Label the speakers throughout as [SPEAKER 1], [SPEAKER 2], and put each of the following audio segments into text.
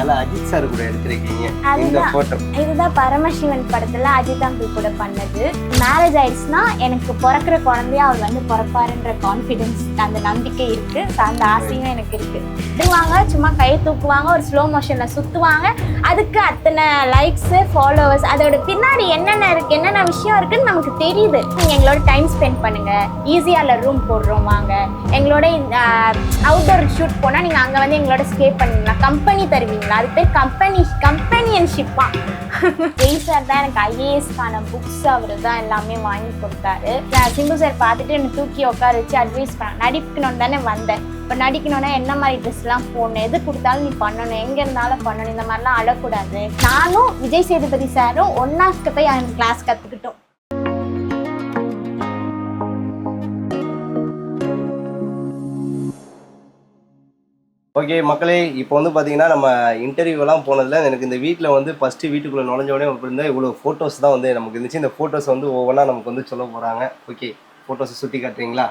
[SPEAKER 1] நல்லா அஜித் சார் கூட எடுத்திருக்கீங்க இந்த போட்டோ.
[SPEAKER 2] இதுதான் பரமசிவன் படத்துல அஜித் அங்கிள் கூட பண்ணது. மேரேஜ் ஆயிடுச்சுன்னா எனக்கு பிறக்கிற குழந்தையா அவர் வந்து பிறப்பாருன்ற கான்ஃபிடென்ஸ், அந்த நம்பிக்கை இருக்கு. அந்த ஆசையும் எனக்கு இருக்கு. இதுவாங்க சும்மா கையை தூக்குவாங்க, ஒரு ஸ்லோ மோஷன்ல சுத்துவாங்க, அதுக்கு அத்தனை லைக்ஸ் ஃபாலோவர்ஸ், அதோட பின்னாடி என்னென்ன இருக்கு, என்னென்ன விஷயம் இருக்குன்னு நமக்கு தெரியுது. நீங்க எங்களோட டைம் ஸ்பெண்ட் பண்ணுங்க, ஈஸியால ரூம் போடுறோம் வாங்க, எங்களோட அவுட்டோர் ஷூட் போனா நீங்க அங்க வந்து எங்களோட ஸ்டே பண்ணுவீங்களா, கம்பெனி தருவீங்களா, அது பேர் கம்பெனியன்ஷிப்பா. ஜெய் சார் தான் எனக்கு ஐஏஎஸ்க்கான புக்ஸ் அவர் தான் எல்லாமே வாங்கி கொடுத்தாரு. சிம்பு சார் பார்த்துட்டு என்னை தூக்கி உட்கார வச்சு அட்வைஸ் பண்ண, நடிக்கணும்னு தானே வந்தேன், இப்போ நடிக்கணும்னா என்ன மாதிரி ட்ரெஸ்லாம் போடணும், எது கொடுத்தாலும் நீ பண்ணணும், எங்கே இருந்தாலும் பண்ணணும், இந்த மாதிரிலாம் அழக்கூடாது. நானும் விஜய் சேதுபதி சாரும் ஒன்னா போய் அந்த கிளாஸ் கற்றுக்கிட்டோம்.
[SPEAKER 1] ஓகே மக்களே, இப்போ வந்து பார்த்தீங்கன்னா நம்ம இன்டர்வியூலாம் போனதில் எனக்கு இந்த வீட்டில் வந்து ஃபஸ்ட்டு வீட்டுக்குள்ளே நுழைஞ்ச உடனே இருந்தால் இவ்வளோ ஃபோட்டோஸ் தான் வந்து நமக்கு இருந்துச்சு. இந்த ஃபோட்டோஸ் வந்து ஒவ்வொன்றா நமக்கு வந்து சொல்ல போகிறாங்க. ஓகே, ஃபோட்டோஸை சுற்றி காட்டுறீங்களா?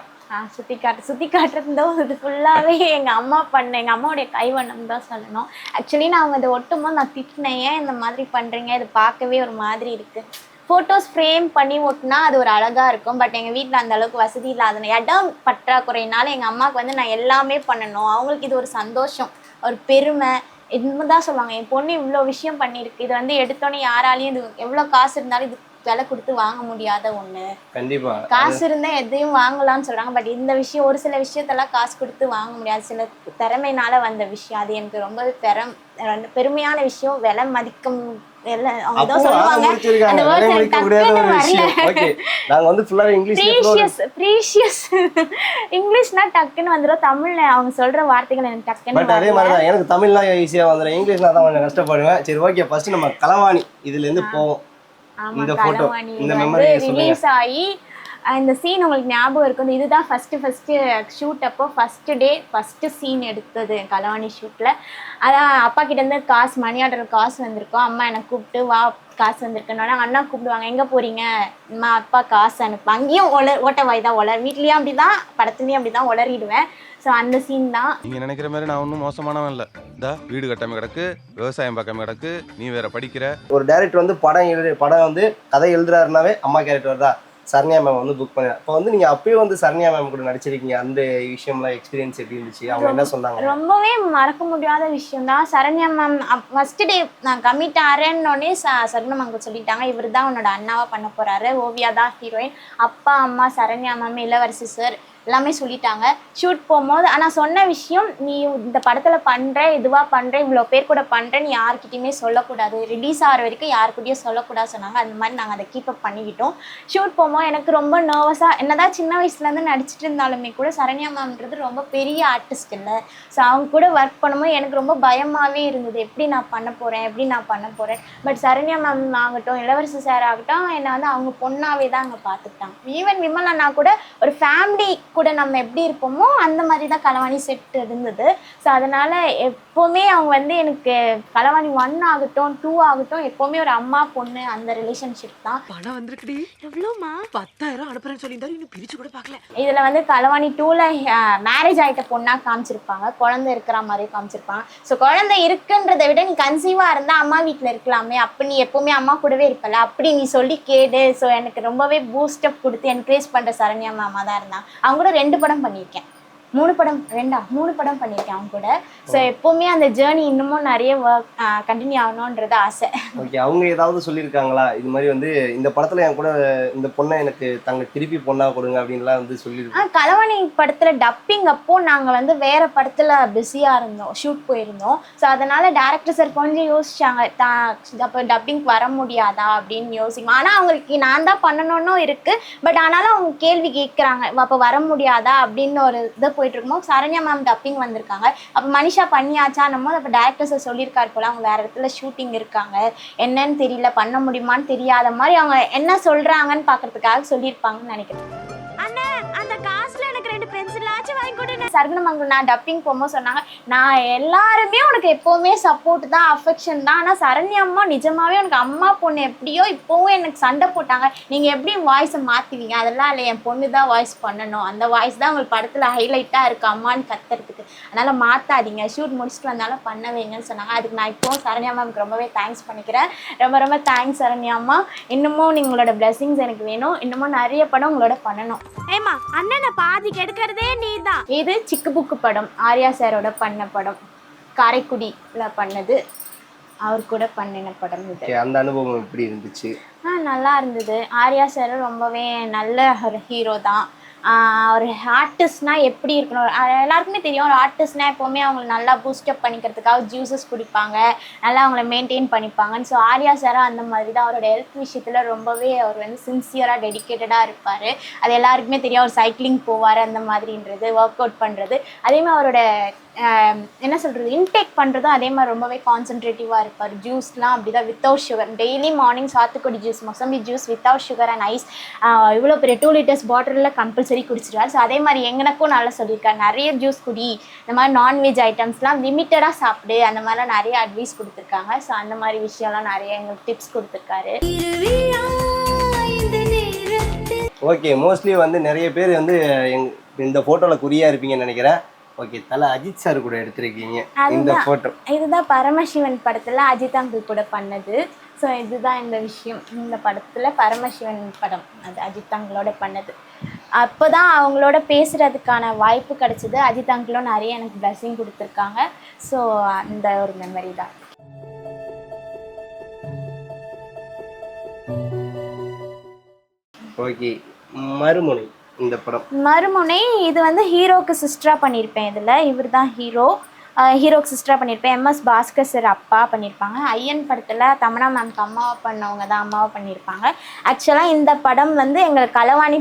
[SPEAKER 2] சுற்றி காட்டுறதோ இது ஃபுல்லாகவே எங்கள் அம்மா எங்கள் அம்மாவுடைய கைவண்ணம் தான் சொல்லணும். ஆக்சுவலி நான் அவங்க இதை ஒட்டும்போது நான் திட்டினேன், ஏன் இந்த மாதிரி பண்ணுறீங்க, இது பார்க்கவே ஒரு மாதிரி இருக்குது. ஃபோட்டோஸ் ஃப்ரேம் பண்ணி ஒட்டினா அது ஒரு அழகாக இருக்கும். பட் எங்கள் வீட்டில் அந்த அளவுக்கு வசதி இல்லாத இடம் பற்றாக்குறையினால எங்கள் அம்மாவுக்கு வந்து நான் எல்லாமே பண்ணணும். அவங்களுக்கு இது ஒரு சந்தோஷம், ஒரு பெருமை, இதுதான் சொல்லுவாங்க, என் பொண்ணு இவ்வளோ விஷயம் பண்ணியிருக்கு, இது வந்து எடுத்தோன்னே யாராலையும் இது எவ்வளோ காசு இருந்தாலும் இது விலை கொடுத்து வாங்க முடியாத ஒண்ணு.
[SPEAKER 1] கண்டிப்பா
[SPEAKER 2] காசு இருந்தா எதையும் வாங்கலாம்னு சொல்றாங்க. பட் இந்த விஷயம், ஒரு சில விஷயத்தெல்லாம் காசு கொடுத்து வாங்க முடியாது, சில திறமையினால வந்த விஷயம். அது எனக்கு ரொம்ப பெருமையான விஷயம். விலை மதிக்கும் இங்கிலீஷ்னா டக்குன்னு வந்துடும், தமிழ்ல அவங்க சொல்ற வார்த்தைகள் எனக்கு டக்குன்னு.
[SPEAKER 1] அதே மாதிரி எனக்கு தமிழ்லாம் ஈஸியா வந்துடும், இங்கிலீஷ்னா தான் கொஞ்சம் கஷ்டப்படுவேன். சரி ஓகே, ஃபர்ஸ்ட் நம்ம களவாணி இதுல இருந்து போவோம். இந்த போட்டோ இந்த மெமரி
[SPEAKER 2] ரிலீஸ் ஆகி இந்த சீன் உங்களுக்கு ஞாபகம் இருக்கும். இதுதான் ஃபர்ஸ்ட் ஷூட் அப்போ ஃபர்ஸ்ட் டே ஃபர்ஸ்ட் சீன் எடுத்தது களவாணி ஷூட்ல. அதான் அப்பா கிட்ட இருந்து காசு, மணி ஆர்டர் காசு வந்திருக்கோம். அம்மா என்னை கூப்பிட்டு வா காசு வந்திருக்குன்னா அண்ணா கூப்பிடுவாங்க, எங்கே போறீங்க, அம்மா அப்பா காசு அனுப்பு. அங்கேயும் ஓட்ட வாய் தான் உளர், வீட்லேயும் அப்படி தான், படத்துலேயும் அப்படி தான் உளறிடுவேன். ஸோ அந்த சீன் தான்.
[SPEAKER 3] நீங்கள் நினைக்கிற மாதிரி நான் ஒன்றும் மோசமானவன் இல்லை. இந்த வீடு கட்டாமல் கிடக்கு, விவசாயம் பார்க்காம கிடக்கு, நீ வேற படிக்கிற.
[SPEAKER 1] ஒரு டைரக்டர் வந்து படம் வந்து கதை எழுதுறாருனாவே அம்மா கேரக்டர் தான் சரண்யா மேம் வந்து புக் பண்ண. இப்போ வந்து நீங்க அப்பயே வந்து சரண்யா மேம் கூட நடிச்சிருக்கீங்க, அந்த விஷயம்லாம் எக்ஸ்பீரியன்ஸ் எப்படி இருந்துச்சு, அவங்க என்ன சொன்னாங்க?
[SPEAKER 2] ரொம்பவே மறக்க முடியாத விஷயம் தான். சரண்யா மேம் ஃபர்ஸ்ட் டே நான் கமிட் ஆறேன்னொடனே சரண்யா மேம் சொல்லிட்டாங்க, இவர் தான் உன்னோட அண்ணாவா பண்ண போறாரு, ஓவியா தான் ஹீரோயின், அப்பா அம்மா சரண்யா மேம், இளவரசி சார் எல்லாமே சொல்லிட்டாங்க. ஷூட் போகும்போது ஆனால் சொன்ன விஷயம், நீ இந்த படத்தில் பண்ணுற, இதுவாக பண்ணுற, இவ்வளோ பேர் கூட பண்ணுற, நீ யார்கிட்டையுமே சொல்லக்கூடாது, ரிலீஸ் ஆகிற வரைக்கும் யாருக்கிட்டையும் சொல்லக்கூடாது சொன்னாங்க. அந்த மாதிரி நாங்கள் அதை கீப்பப் பண்ணிக்கிட்டோம். ஷூட் போகும்போது எனக்கு ரொம்ப நர்வஸாக, என்னதான் சின்ன வயசுலேருந்து நடிச்சிட்டு இருந்தாலுமே கூட சரண்யா மேம்ன்றது ரொம்ப பெரிய ஆர்டிஸ்ட் இல்லை. ஸோ அவங்க கூட ஒர்க் பண்ணும்போது எனக்கு ரொம்ப பயமாகவே இருந்தது, எப்படி நான் பண்ண போகிறேன். பட் சரண்யா மேம் ஆகட்டும், இளவரசி சார் ஆகட்டும், என்னை வந்து அவங்க பொண்ணாவே தான் அங்கே பார்த்துக்கிட்டாங்க. ஈவன் விமல் அண்ணா கூட ஒரு ஃபேமிலி கூட நம்ம எப்படி இருப்போமோ அந்த மாதிரி தான் களவாணி செட் இருந்தது. ஸோ அதனால எப்போவுமே அவங்க வந்து எனக்கு களவாணி 1 ஆகட்டும் 2 ஆகட்டும் எப்போவுமே ஒரு அம்மா பொண்ணு அந்த ரிலேஷன்ஷிப் தான்.
[SPEAKER 4] பணம் வந்திருக்குடி. எவ்வளோமா? 10,000 அனுப்புறேன்னு சொல்லியிருந்தாரு, இன்னும் பிரிச்சு கூட பார்க்கல.
[SPEAKER 2] இதில் வந்து களவாணி 2ல மேரேஜ் ஆகிட்ட பொண்ணா காமிச்சிருப்பாங்க, குழந்தை இருக்கிற மாதிரி காமிச்சிருப்பாங்க. ஸோ குழந்தை இருக்குன்றதை விட நீ கன்சீவாக இருந்தால் அம்மா வீட்டில் இருக்கலாமே, அப்போ நீ எப்போவுமே அம்மா கூடவே இருப்பல, அப்படி நீ சொல்லி கேடு. ஸோ எனக்கு ரொம்பவே பூஸ்டப் கொடுத்து என்கரேஜ் பண்ணுற சரண்யா மாமா தான் இருந்தாங்க. அவங்க கூட 2 படம் பண்ணியிருக்கேன், 3 படம் பண்ணியிருக்கேன் அவங்க கூட. ஸோ எப்போவுமே அந்த ஜேர்னி இன்னமும் நிறைய ஒர்க் கண்டினியூ ஆகணுன்றது ஆசை.
[SPEAKER 1] ஓகே, அவங்க ஏதாவது சொல்லியிருக்காங்களா இது மாதிரி வந்து இந்த படத்தில் என் கூட இந்த பொண்ணை எனக்கு திருப்பி பொண்ணா கொடுங்க அப்படின்லாம் வந்து சொல்லியிருக்கோம்?
[SPEAKER 2] களவாணி படத்தில் டப்பிங் அப்போ நாங்கள் வந்து வேற படத்தில் பிஸியாக இருந்தோம், ஷூட் போயிருந்தோம். ஸோ அதனால டேரக்டர் சார் கொஞ்சம் யோசிச்சாங்க, அப்போ டப்பிங் வர முடியாதா அப்படின்னு யோசிக்கும். ஆனால் அவங்களுக்கு நான் தான் பண்ணணும்னு இருக்கு. பட் ஆனாலும் அவங்க கேள்வி கேட்குறாங்க, அப்போ வர முடியாதா அப்படின்னு ஒரு இதை போயிட்டு இருக்கும்போது சரண்யா மேம் டப்பிங் வந்திருக்காங்க. அப்போ மனிஷா பண்ணியாச்சா நம்ம அப்போ டேரக்டர்ஸ் சொல்லியிருக்காரு போல, அவங்க வேற இடத்துல ஷூட்டிங் இருக்காங்க, என்னன்னு தெரியல, பண்ண முடியுமான்னு தெரியாத மாதிரி அவங்க என்ன சொல்றாங்கன்னு பாக்குறதுக்காக சொல்லியிருப்பாங்கன்னு நினைக்கிறேன். அண்ணா அந்த காசுல எனக்கு 2 பென்சிலாச்சும் வாங்கி கொடுங்க. சரவணமங்கலம் நான் டப்பிங் போகும்போது சொன்னாங்க, நான் எல்லாருமே உனக்கு எப்போவுமே சப்போர்ட் தான், அஃபெக்ஷன் தான். ஆனால் சரண்யா அம்மா நிஜமாவே உனக்கு அம்மா பொண்ணு எப்படியோ இப்போவும் எனக்கு சண்டை போட்டாங்க, நீங்கள் எப்படி வாய்ஸை மாற்றுவீங்க? அதெல்லாம் இல்லை, என் பொண்ணு தான் வாய்ஸ் பண்ணணும், அந்த வாய்ஸ் தான் உங்களுக்கு படத்தில் ஹைலைட்டாக இருக்குது அம்மான்னு கத்துறதுக்கு, அதனால் மாற்றாதீங்க, ஷூட் முடிச்சுட்டு வந்தாலும் பண்ண வைங்கன்னு சொன்னாங்க. அதுக்கு நான் இப்போவும் சரண்யா அம்மாவுக்கு ரொம்பவே தேங்க்ஸ் பண்ணிக்கிறேன். ரொம்ப ரொம்ப தேங்க்ஸ் சரண்யா அம்மா. இன்னமும் உங்களோட பிளெஸிங்ஸ் எனக்கு வேணும். இன்னமும் நிறைய படம் உங்களோட பண்ணணும்.
[SPEAKER 5] ஏமா அண்ணனை பாதி கெடுக்கிறதே நீதான்.
[SPEAKER 2] இது சிக்கு புக்கு படம், ஆர்யா சாரோட பண்ண படம், காரைக்குடியில் பண்ணது, அவர் கூட பண்ணின படம் இது.
[SPEAKER 1] அந்த அனுபவம் எப்படி இருந்துச்சு?
[SPEAKER 2] நல்லா இருந்தது. ஆர்யா சார் ரொம்பவே நல்ல ஒரு ஹீரோ தான். ஒரு ஆர்டிஸ்ட்னா எப்படி இருக்கணும், எல்லாருக்குமே தெரியும். ஒரு ஆர்டிஸ்ட்னா எப்போவுமே அவங்களை நல்லா பூஸ்டப் பண்ணிக்கிறதுக்காக ஜூஸஸ் குடிப்பாங்க, நல்லா அவங்கள மெயின்டைன் பண்ணிப்பாங்கன்னு. ஸோ ஆர்யா சாரும் அந்த மாதிரி தான். அவரோட ஹெல்த் விஷயத்தில் ரொம்பவே அவர் வந்து சின்சியராக டெடிக்கேட்டடாக இருப்பார். அது எல்லாருக்குமே தெரியும். அவர் சைக்கிளிங் போவார் அந்த மாதிரின்றது, ஒர்க் அவுட் பண்ணுறது, அதேமாதிரி அவரோட என்ன சொல்கிறது, இன்டேக் பண்ணுறதும் அதே மாதிரி ரொம்பவே கான்சன்ட்ரேட்டிவாக இருப்பார். ஜூஸ்லாம் அப்படி தான், வித்தவுட் சுகர். டெய்லி மார்னிங் சாத்துக்குடி ஜூஸ், மொசம்பி juice without sugar and ice, இவ்வளோ பெரிய 2 liters பாட்டிலில் கம்பல்சரி குடிச்சிருவார். ஸோ அதே மாதிரி எங்கனக்கும் நல்லா சொல்லியிருக்காரு, நிறைய ஜூஸ் குடி, இந்த மாதிரி நான்வெஜ் ஐட்டம்ஸ்லாம் லிமிட்டடாக சாப்பிடு, அந்த மாதிரிலாம் நிறைய அட்வைஸ் கொடுத்துருக்காங்க. ஸோ அந்த மாதிரி விஷயம்லாம் நிறைய எங்களுக்கு டிப்ஸ் கொடுத்துருக்காரு.
[SPEAKER 1] ஓகே, மோஸ்ட்லி வந்து நிறைய பேர் வந்து இந்த ஃபோட்டோவில் குறியாக இருப்பீங்கன்னு நினைக்கிறேன். ஓகே, தலை அஜித் சார் கூட எடுத்திருக்கீங்க இந்த ஃபோட்டோ.
[SPEAKER 2] இதுதான் பரமசிவன் படத்தில் அஜித் அங்கிள் கூட பண்ணது. ஸோ இதுதான் இந்த விஷயம். இந்த படத்தில் பரமசிவன் படம் அது அஜித் அங்கிளோட பண்ணது. அப்போ தான் அவங்களோட பேசுகிறதுக்கான வாய்ப்பு கிடச்சிது. அஜித் அங்கிளும் நிறைய எனக்கு பிளஸிங் கொடுத்துருக்காங்க. ஸோ அந்த ஒரு மெமரி தான்.
[SPEAKER 1] ஓகே, மறுமுனை இந்த படம்.
[SPEAKER 2] மறுமுனை இது வந்து ஹீரோக்கு சிஸ்டராக பண்ணியிருப்பேன். இதில் இவர் தான் ஹீரோக்கு சிஸ்டராக பண்ணியிருப்பேன். எம்எஸ் பாஸ்கர் சார் அப்பா பண்ணியிருப்பாங்க. ஐயன் படத்தில் தமனா மேம்க்கு அம்மாவை பண்ணவங்க தான் அம்மாவை பண்ணியிருப்பாங்க. ஆக்சுவலாக இந்த படம் வந்து எங்கள் களவாணி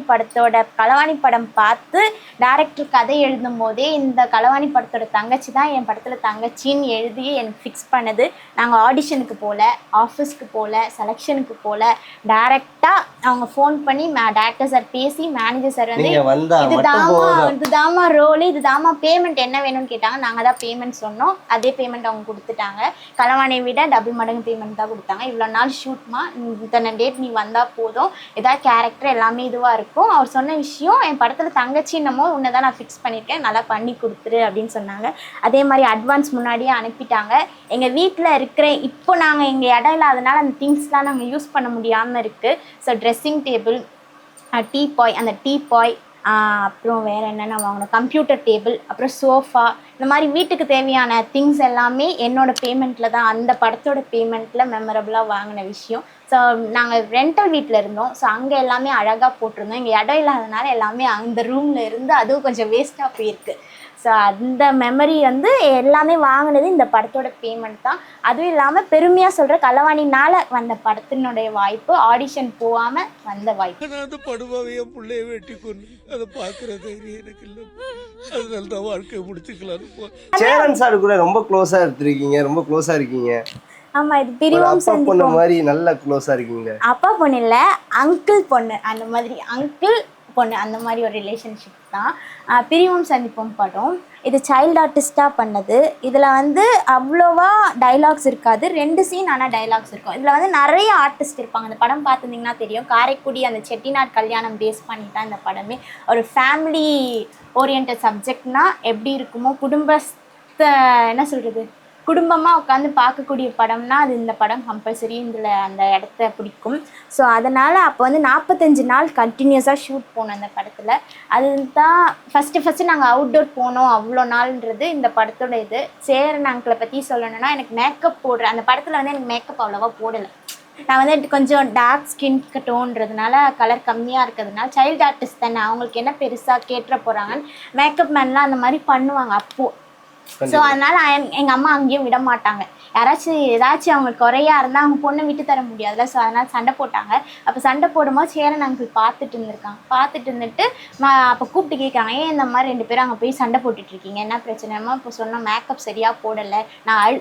[SPEAKER 2] படம் பார்த்து டேரக்டர் கதை எழுதும் போதே இந்த களவாணி படத்தோட தங்கச்சி தான் என் படத்தில் தங்கச்சின்னு எழுதி எனக்கு ஃபிக்ஸ் பண்ணது. நாங்கள் ஆடிஷனுக்கு போகல, ஆஃபீஸ்க்கு போகல, செலெக்ஷனுக்கு போகல, டேரெக்டாக அவங்க ஃபோன் பண்ணி டேரக்டர் சார் பேசி மேனேஜர் சார் வந்து இதுதாமா ரோலு, இதுதாமா பேமெண்ட் என்ன வேணும்னு கேட்டாங்க. நாங்கள் தான் பேமெண்ட் சொன்னோம். அதே பேமெண்ட் அவங்க கொடுத்துட்டாங்க. களவாணியை விட டபுள் மடங்கு பேமெண்ட் தான் கொடுத்தாங்க. இவ்வளோ நாள் ஷூட்மா, இத்தனை டேட் நீ வந்தால் போதும், ஏதாவது கேரக்டர் எல்லாமே இதுவாக இருக்கும். அவர் சொன்ன விஷயம், என் படத்தில் தங்கச்சின்னமோ உன்னை தான் நான் ஃபிக்ஸ் பண்ணியிருக்கேன், நல்லா பண்ணி கொடுத்துரு அப்படின்னு சொன்னாங்க. அதே மாதிரி அட்வான்ஸ் முன்னாடியே அனுப்பிட்டாங்க. எங்கள் வீட்டில் இருக்கிற இப்போ நாங்கள் எங்கள் இடம் இல்லாதனால அந்த திங்ஸ்லாம் நாங்கள் யூஸ் பண்ண முடியாமல் இருக்குது. ஸோ ட்ரெஸ்ஸிங் டேபிள், டீபாய், அப்புறம் வேறு என்னென்ன வாங்கணும், கம்ப்யூட்டர் டேபிள், அப்புறம் சோஃபா, இந்த மாதிரி வீட்டுக்கு தேவையான திங்ஸ் எல்லாமே என்னோடய பேமெண்ட்டில் தான், அந்த படத்தோட பேமெண்ட்டில் மெமரபுளாக வாங்கின விஷயம். ஸோ நாங்கள் ரெண்டல் வீட்டில் இருந்தோம். ஸோ அங்கே எல்லாமே அழகாக போட்டிருந்தோம். இங்கே இடம் இல்லாதனால எல்லாமே அந்த ரூமில் இருந்து அதுவும் கொஞ்சம் வேஸ்ட்டாக போயிருக்கு. ஸோ அந்த மெமரி வந்து எல்லாமே வாங்கினது இந்த படத்தோட பேமெண்ட் தான். அதுவும் இல்லாமல் பெருமையாக சொல்கிற களவாணினால் வந்த படத்தினுடைய வாய்ப்பு, ஆடிஷன் போகாமல் வந்த வாய்ப்பு.
[SPEAKER 6] நான் அந்த படுவாவைய பிள்ளைய வெட்டி கொண்டு அதை பார்க்குற தைரியம் எனக்கு இல்லை. அதனால தான் வாழ்க்கையை முடிச்சுக்கலாம்.
[SPEAKER 1] சேரன் சார் கூட ரொம்ப க்ளோஸாக எடுத்துருக்கீங்க, ரொம்ப க்ளோஸாக இருக்கீங்க.
[SPEAKER 2] ஆமா, இது பிரிவும்
[SPEAKER 1] பொண்ணு மாதிரி நல்ல க்ளோஸாக இருக்கீங்க.
[SPEAKER 2] அப்பா பொண்ணு இல்லை, அங்கிள் பொண்ணு, அந்த மாதிரி அங்கிள் பொண்ணு அந்த மாதிரி ஒரு ரிலேஷன்ஷிப் தான். பிரிவும் சந்திப்போம் படம். இது சைல்டு ஆர்டிஸ்டாக பண்ணது. இதில் வந்து அவ்வளோவா டைலாக்ஸ் இருக்காது, 2 சீன் ஆனால் டைலாக்ஸ் இருக்கும். இதில் வந்து நிறைய ஆர்டிஸ்ட் இருப்பாங்க. இந்த படம் பார்த்துருந்தீங்கன்னா தெரியும். காரைக்குடி அந்த செட்டிநாட் கல்யாணம் பேஸ் பண்ணி தான் இந்த படமே. ஒரு ஃபேமிலி ஓரியன்ட் சப்ஜெக்ட்னா எப்படி இருக்குமோ, என்ன சொல்கிறது, குடும்பமாக உட்காந்து பார்க்கக்கூடிய படம்னா அது இந்த படம் கம்பல்சரி இதில் அந்த இடத்த பிடிக்கும். ஸோ அதனால் அப்போ வந்து 45 நாள் கண்டினியூஸாக ஷூட் போனோம் அந்த படத்தில். அதுதான் ஃபஸ்ட்டு நாங்கள் அவுட்டோர் போனோம் அவ்வளோ நாள்ன்றது இந்த படத்தோட இது. சேரன் அங்கிளை பற்றி சொல்லணும்னா, எனக்கு மேக்கப் அந்த படத்தில் வந்து எனக்கு மேக்கப் அவ்வளோவா போடலை. நான் வந்து கொஞ்சம் டார்க் ஸ்கின் டோன்றதுனால, கலர் கம்மியாக இருக்கிறதுனால, சைல்டு ஆர்டிஸ்ட் தானே, அவங்களுக்கு என்ன பெருசாக கேட்டுற போகிறாங்கன்னு மேக்கப் மேன்லாம் அந்த மாதிரி பண்ணுவாங்க அப்போது. ஸோ அதனால் எங்கள் அம்மா அங்கேயும் விட மாட்டாங்க. ஏதாச்சும் அவங்களுக்கு குறையா இருந்தால் அவங்க பொண்ணை விட்டு தர முடியாதுல்ல. ஸோ அதனால் சண்டை போட்டாங்க. அப்போ சண்டை போடும்போது சேரன் அங்கிள் பார்த்துட்டு இருந்துட்டு அப்போ கூப்பிட்டு கேட்காங்க, ஏன் இந்த மாதிரி 2 பேரும் அங்கே போய் சண்டை போட்டுட்ருக்கீங்க, என்ன பிரச்சனைமா? இப்போ சொன்னால் மேக்கப் சரியாக போடலை,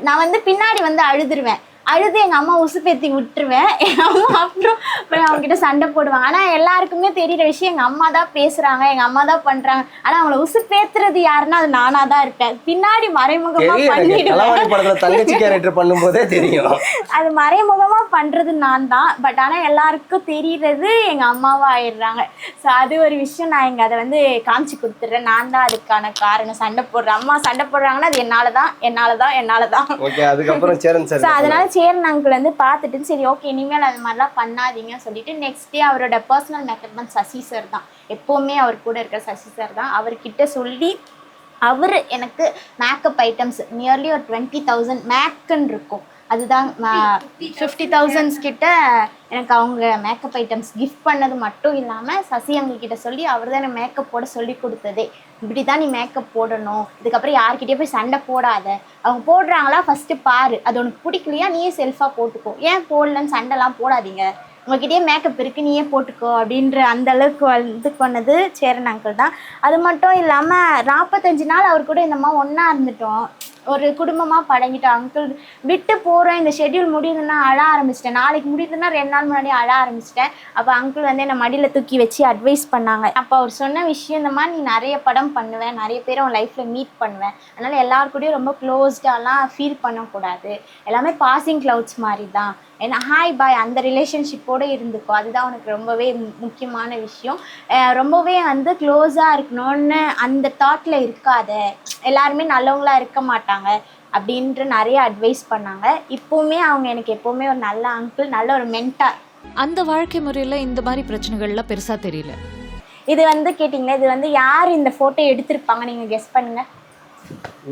[SPEAKER 2] நான் வந்து பின்னாடி வந்து அழுதுருவேன். அழுது எங்கள் அம்மா உசுப்பேத்தி விட்டுருவேன். எங்கள் அம்மா அப்புறம் போய் அவங்ககிட்ட சண்டை போடுவாங்க. ஆனால் எல்லாருக்குமே தெரியிற விஷயம் எங்கள் அம்மா தான் பேசுகிறாங்க, எங்கள் அம்மா தான் பண்ணுறாங்க. ஆனால் அவங்கள உசுப்பேத்துறது யாருன்னா அது நானாக தான் இருப்பேன். பின்னாடி மறைமுகமாக பண்ணிடுவேன்.
[SPEAKER 1] தங்கச்சி கேரக்டர் பண்ணும்போதே தெரியும்
[SPEAKER 2] அது மறைமுகமாக பண்ணுறது நான் தான். பட் ஆனால் எல்லாருக்கும் தெரிகிறது எங்கள் அம்மாவாக ஆயிடுறாங்க. ஸோ அது ஒரு விஷயம் நான் இங்கே அதை வந்து காமிச்சு கொடுத்துட்றேன். நான் தான் அதுக்கான காரணம். சண்டை போடுறேன், அம்மா சண்டை போடுறாங்கன்னா அது என்னால தான்.
[SPEAKER 1] ஓகே, அதுக்கப்புறம் சேரன் சார்.
[SPEAKER 2] ஸோ அதனால சேரன் அங்கிள் வந்து பார்த்துட்டு சரி ஓகே இனிமேல் அது மாதிரிலாம் பண்ணாதீங்கன்னு சொல்லிட்டு நெக்ஸ்ட் டே அவரோட personal makeup man Sasi sir தான், எப்போவுமே அவர் கூட இருக்கிற சசி சார் தான். அவர்கிட்ட சொல்லி அவர் எனக்கு மேக்கப் ஐட்டம்ஸ் நியர்லி ஒரு 20,000 மேக்குன்னு இருக்கும், அதுதான் 50,000 கிட்ட எனக்கு அவங்க மேக்கப் ஐட்டம்ஸ் கிஃப்ட் பண்ணது மட்டும் இல்லாமல் சசி அவங்கக்கிட்ட சொல்லி அவர் தான் எனக்கு மேக்கப் போட சொல்லி கொடுத்ததே. இப்படி தான் நீ மேக்கப் போடணும், இதுக்கப்புறம் யார்கிட்டயே போய் சண்டை போடாத, அவங்க போடுறாங்களா ஃபஸ்ட்டு பாரு, அது உனக்கு பிடிக்கலையா நீயே செல்ஃபாக போட்டுக்கோ, ஏன் போடலன்னு சண்டைலாம் போடாதீங்க, உங்ககிட்டயே மேக்கப் இருக்குது நீயே போட்டுக்கோ அப்படின்ற அந்த அளவுக்கு இது பண்ணது சேரன் அங்கிள் தான். அது மட்டும் இல்லாமல் 45 நாள் அவர் கூட இந்த மாதிரி ஒன்றா இருந்துட்டோம், ஒரு குடும்பமாக பழகிட்டோம். அங்கிள் விட்டு போகிறோம், இந்த ஷெட்யூல் முடியுதுன்னா அழ ஆரம்பிச்சிட்டேன், நாளைக்கு முடியுதுன்னா 2 நாள் முன்னாடி அழ ஆரம்பிச்சிட்டேன். அப்போ அங்கிள் வந்து என்னை மடியில் தூக்கி வச்சு அட்வைஸ் பண்ணாங்க. அப்போ அவர் சொன்ன விஷயம் இந்த மாதிரி நீ நிறைய படம் பண்ணுவேன், நிறைய பேரை உன் லைஃப்பில் மீட் பண்ணுவேன், அதனால் எல்லாருக்கூடயும் ரொம்ப க்ளோஸ்டாலாம் ஃபீல் பண்ணக்கூடாது, எல்லாமே பாசிங் க்ளவுட்ஸ் மாதிரி தான், ஏன்னா ஹாய் பாய் அந்த ரிலேஷன்ஷிப்போடு இருந்துக்கோ, அதுதான் உனக்கு ரொம்பவே முக்கியமான விஷயம், ரொம்பவே வந்து க்ளோஸாக இருக்கணும்னு அந்த தாட்டில் இருக்காத, எல்லாருமே நல்லவங்களா இருக்க மாட்டாங்க அப்படின்ற நிறைய அட்வைஸ் பண்ணாங்க. இப்போவுமே அவங்க எனக்கு எப்போவுமே ஒரு நல்ல அங்கிள், நல்ல ஒரு மென்டார்.
[SPEAKER 7] அந்த வாழ்க்கை முறையில் இந்த மாதிரி பிரச்சனைகள்லாம் பெருசாக தெரியல.
[SPEAKER 2] இது வந்து கேட்டிங்கன்னா இது வந்து யார் இந்த ஃபோட்டோ எடுத்திருப்பாங்க நீங்கள் கெஸ் பண்ணுங்க.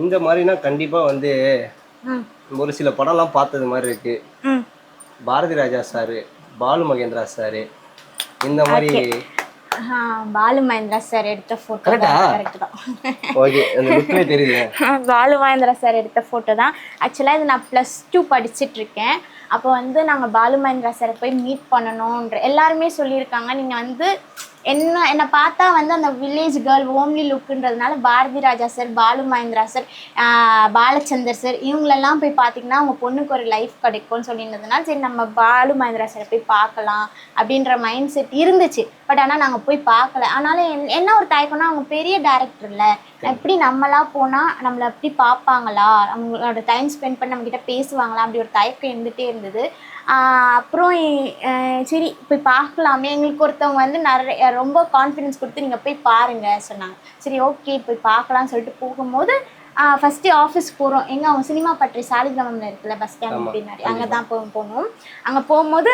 [SPEAKER 1] இந்த மாதிரினா கண்டிப்பாக வந்து ஒரு சில படம்லாம் பார்த்தது மாதிரி இருக்கு. பாரதி ராஜா சாரு, பாலு மகேந்திரா சாரு, இந்த மாதிரி
[SPEAKER 2] பாலு மகேந்திரா சார் எடுத்த ஃபோட்டோ கரெக்ட் தான்.
[SPEAKER 1] ஓகே, அந்த லுக்லே தெரியுது.
[SPEAKER 2] பாலு மகேந்திரா சார் எடுத்த ஃபோட்டோ தான். ஆக்சுவலாக இது நான் +2 படிச்சுட்டு இருக்கேன். அப்போ வந்து நாங்கள் பாலு மகேந்திரா சாரை போய் மீட் பண்ணணுன்ற எல்லாருமே சொல்லியிருக்காங்க. நீங்கள் வந்து என்னை பார்த்தா வந்து அந்த வில்லேஜ் கேர்ள் ஓம்லி லுக்குன்றதுனால Bharathi Raja sir, Balu Mahendra sir, Balachander sir இவங்களெல்லாம் போய் பார்த்தீங்கன்னா அவங்க பொண்ணுக்கு ஒரு லைஃப் கிடைக்கும்னு சொல்லியிருந்ததுனால சரி நம்ம பாலு மகேந்திரா சாரை போய் பார்க்கலாம் அப்படின்ற மைண்ட் செட் இருந்துச்சு. பட் ஆனால் நாங்கள் போய் பார்க்கல. ஆனாலும் என்ன ஒரு தயக்கம்னா அவங்க பெரிய டேரக்டர் இல்லை, எப்படி நம்மளாம் போனால் நம்மளை எப்படி பார்ப்பாங்களா, அவங்களோட டைம் ஸ்பெண்ட் பண்ணி நம்மக்கிட்ட பேசுவாங்களா, அப்படி ஒரு தயக்கம் இருந்துகிட்டே இருந்தது. அப்புறம் சரி போய் பார்க்கலாமே, எங்களுக்கு ஒருத்தவங்க வந்து நிறைய ரொம்ப கான்ஃபிடென்ஸ் கொடுத்து நீங்கள் போய் பாருங்கள் சொன்னாங்க. சரி ஓகே போய் பார்க்கலான்னு சொல்லிட்டு போகும்போது ஃபஸ்ட்டு ஆஃபீஸ் போகிறோம். எங்கே அவங்க சினிமா பற்றி சாலிகிராமத்தில் இருக்குல்ல பஸ் ஸ்டாண்ட் பின்னாடி, அங்கே தான் போனோம். அங்கே போகும்போது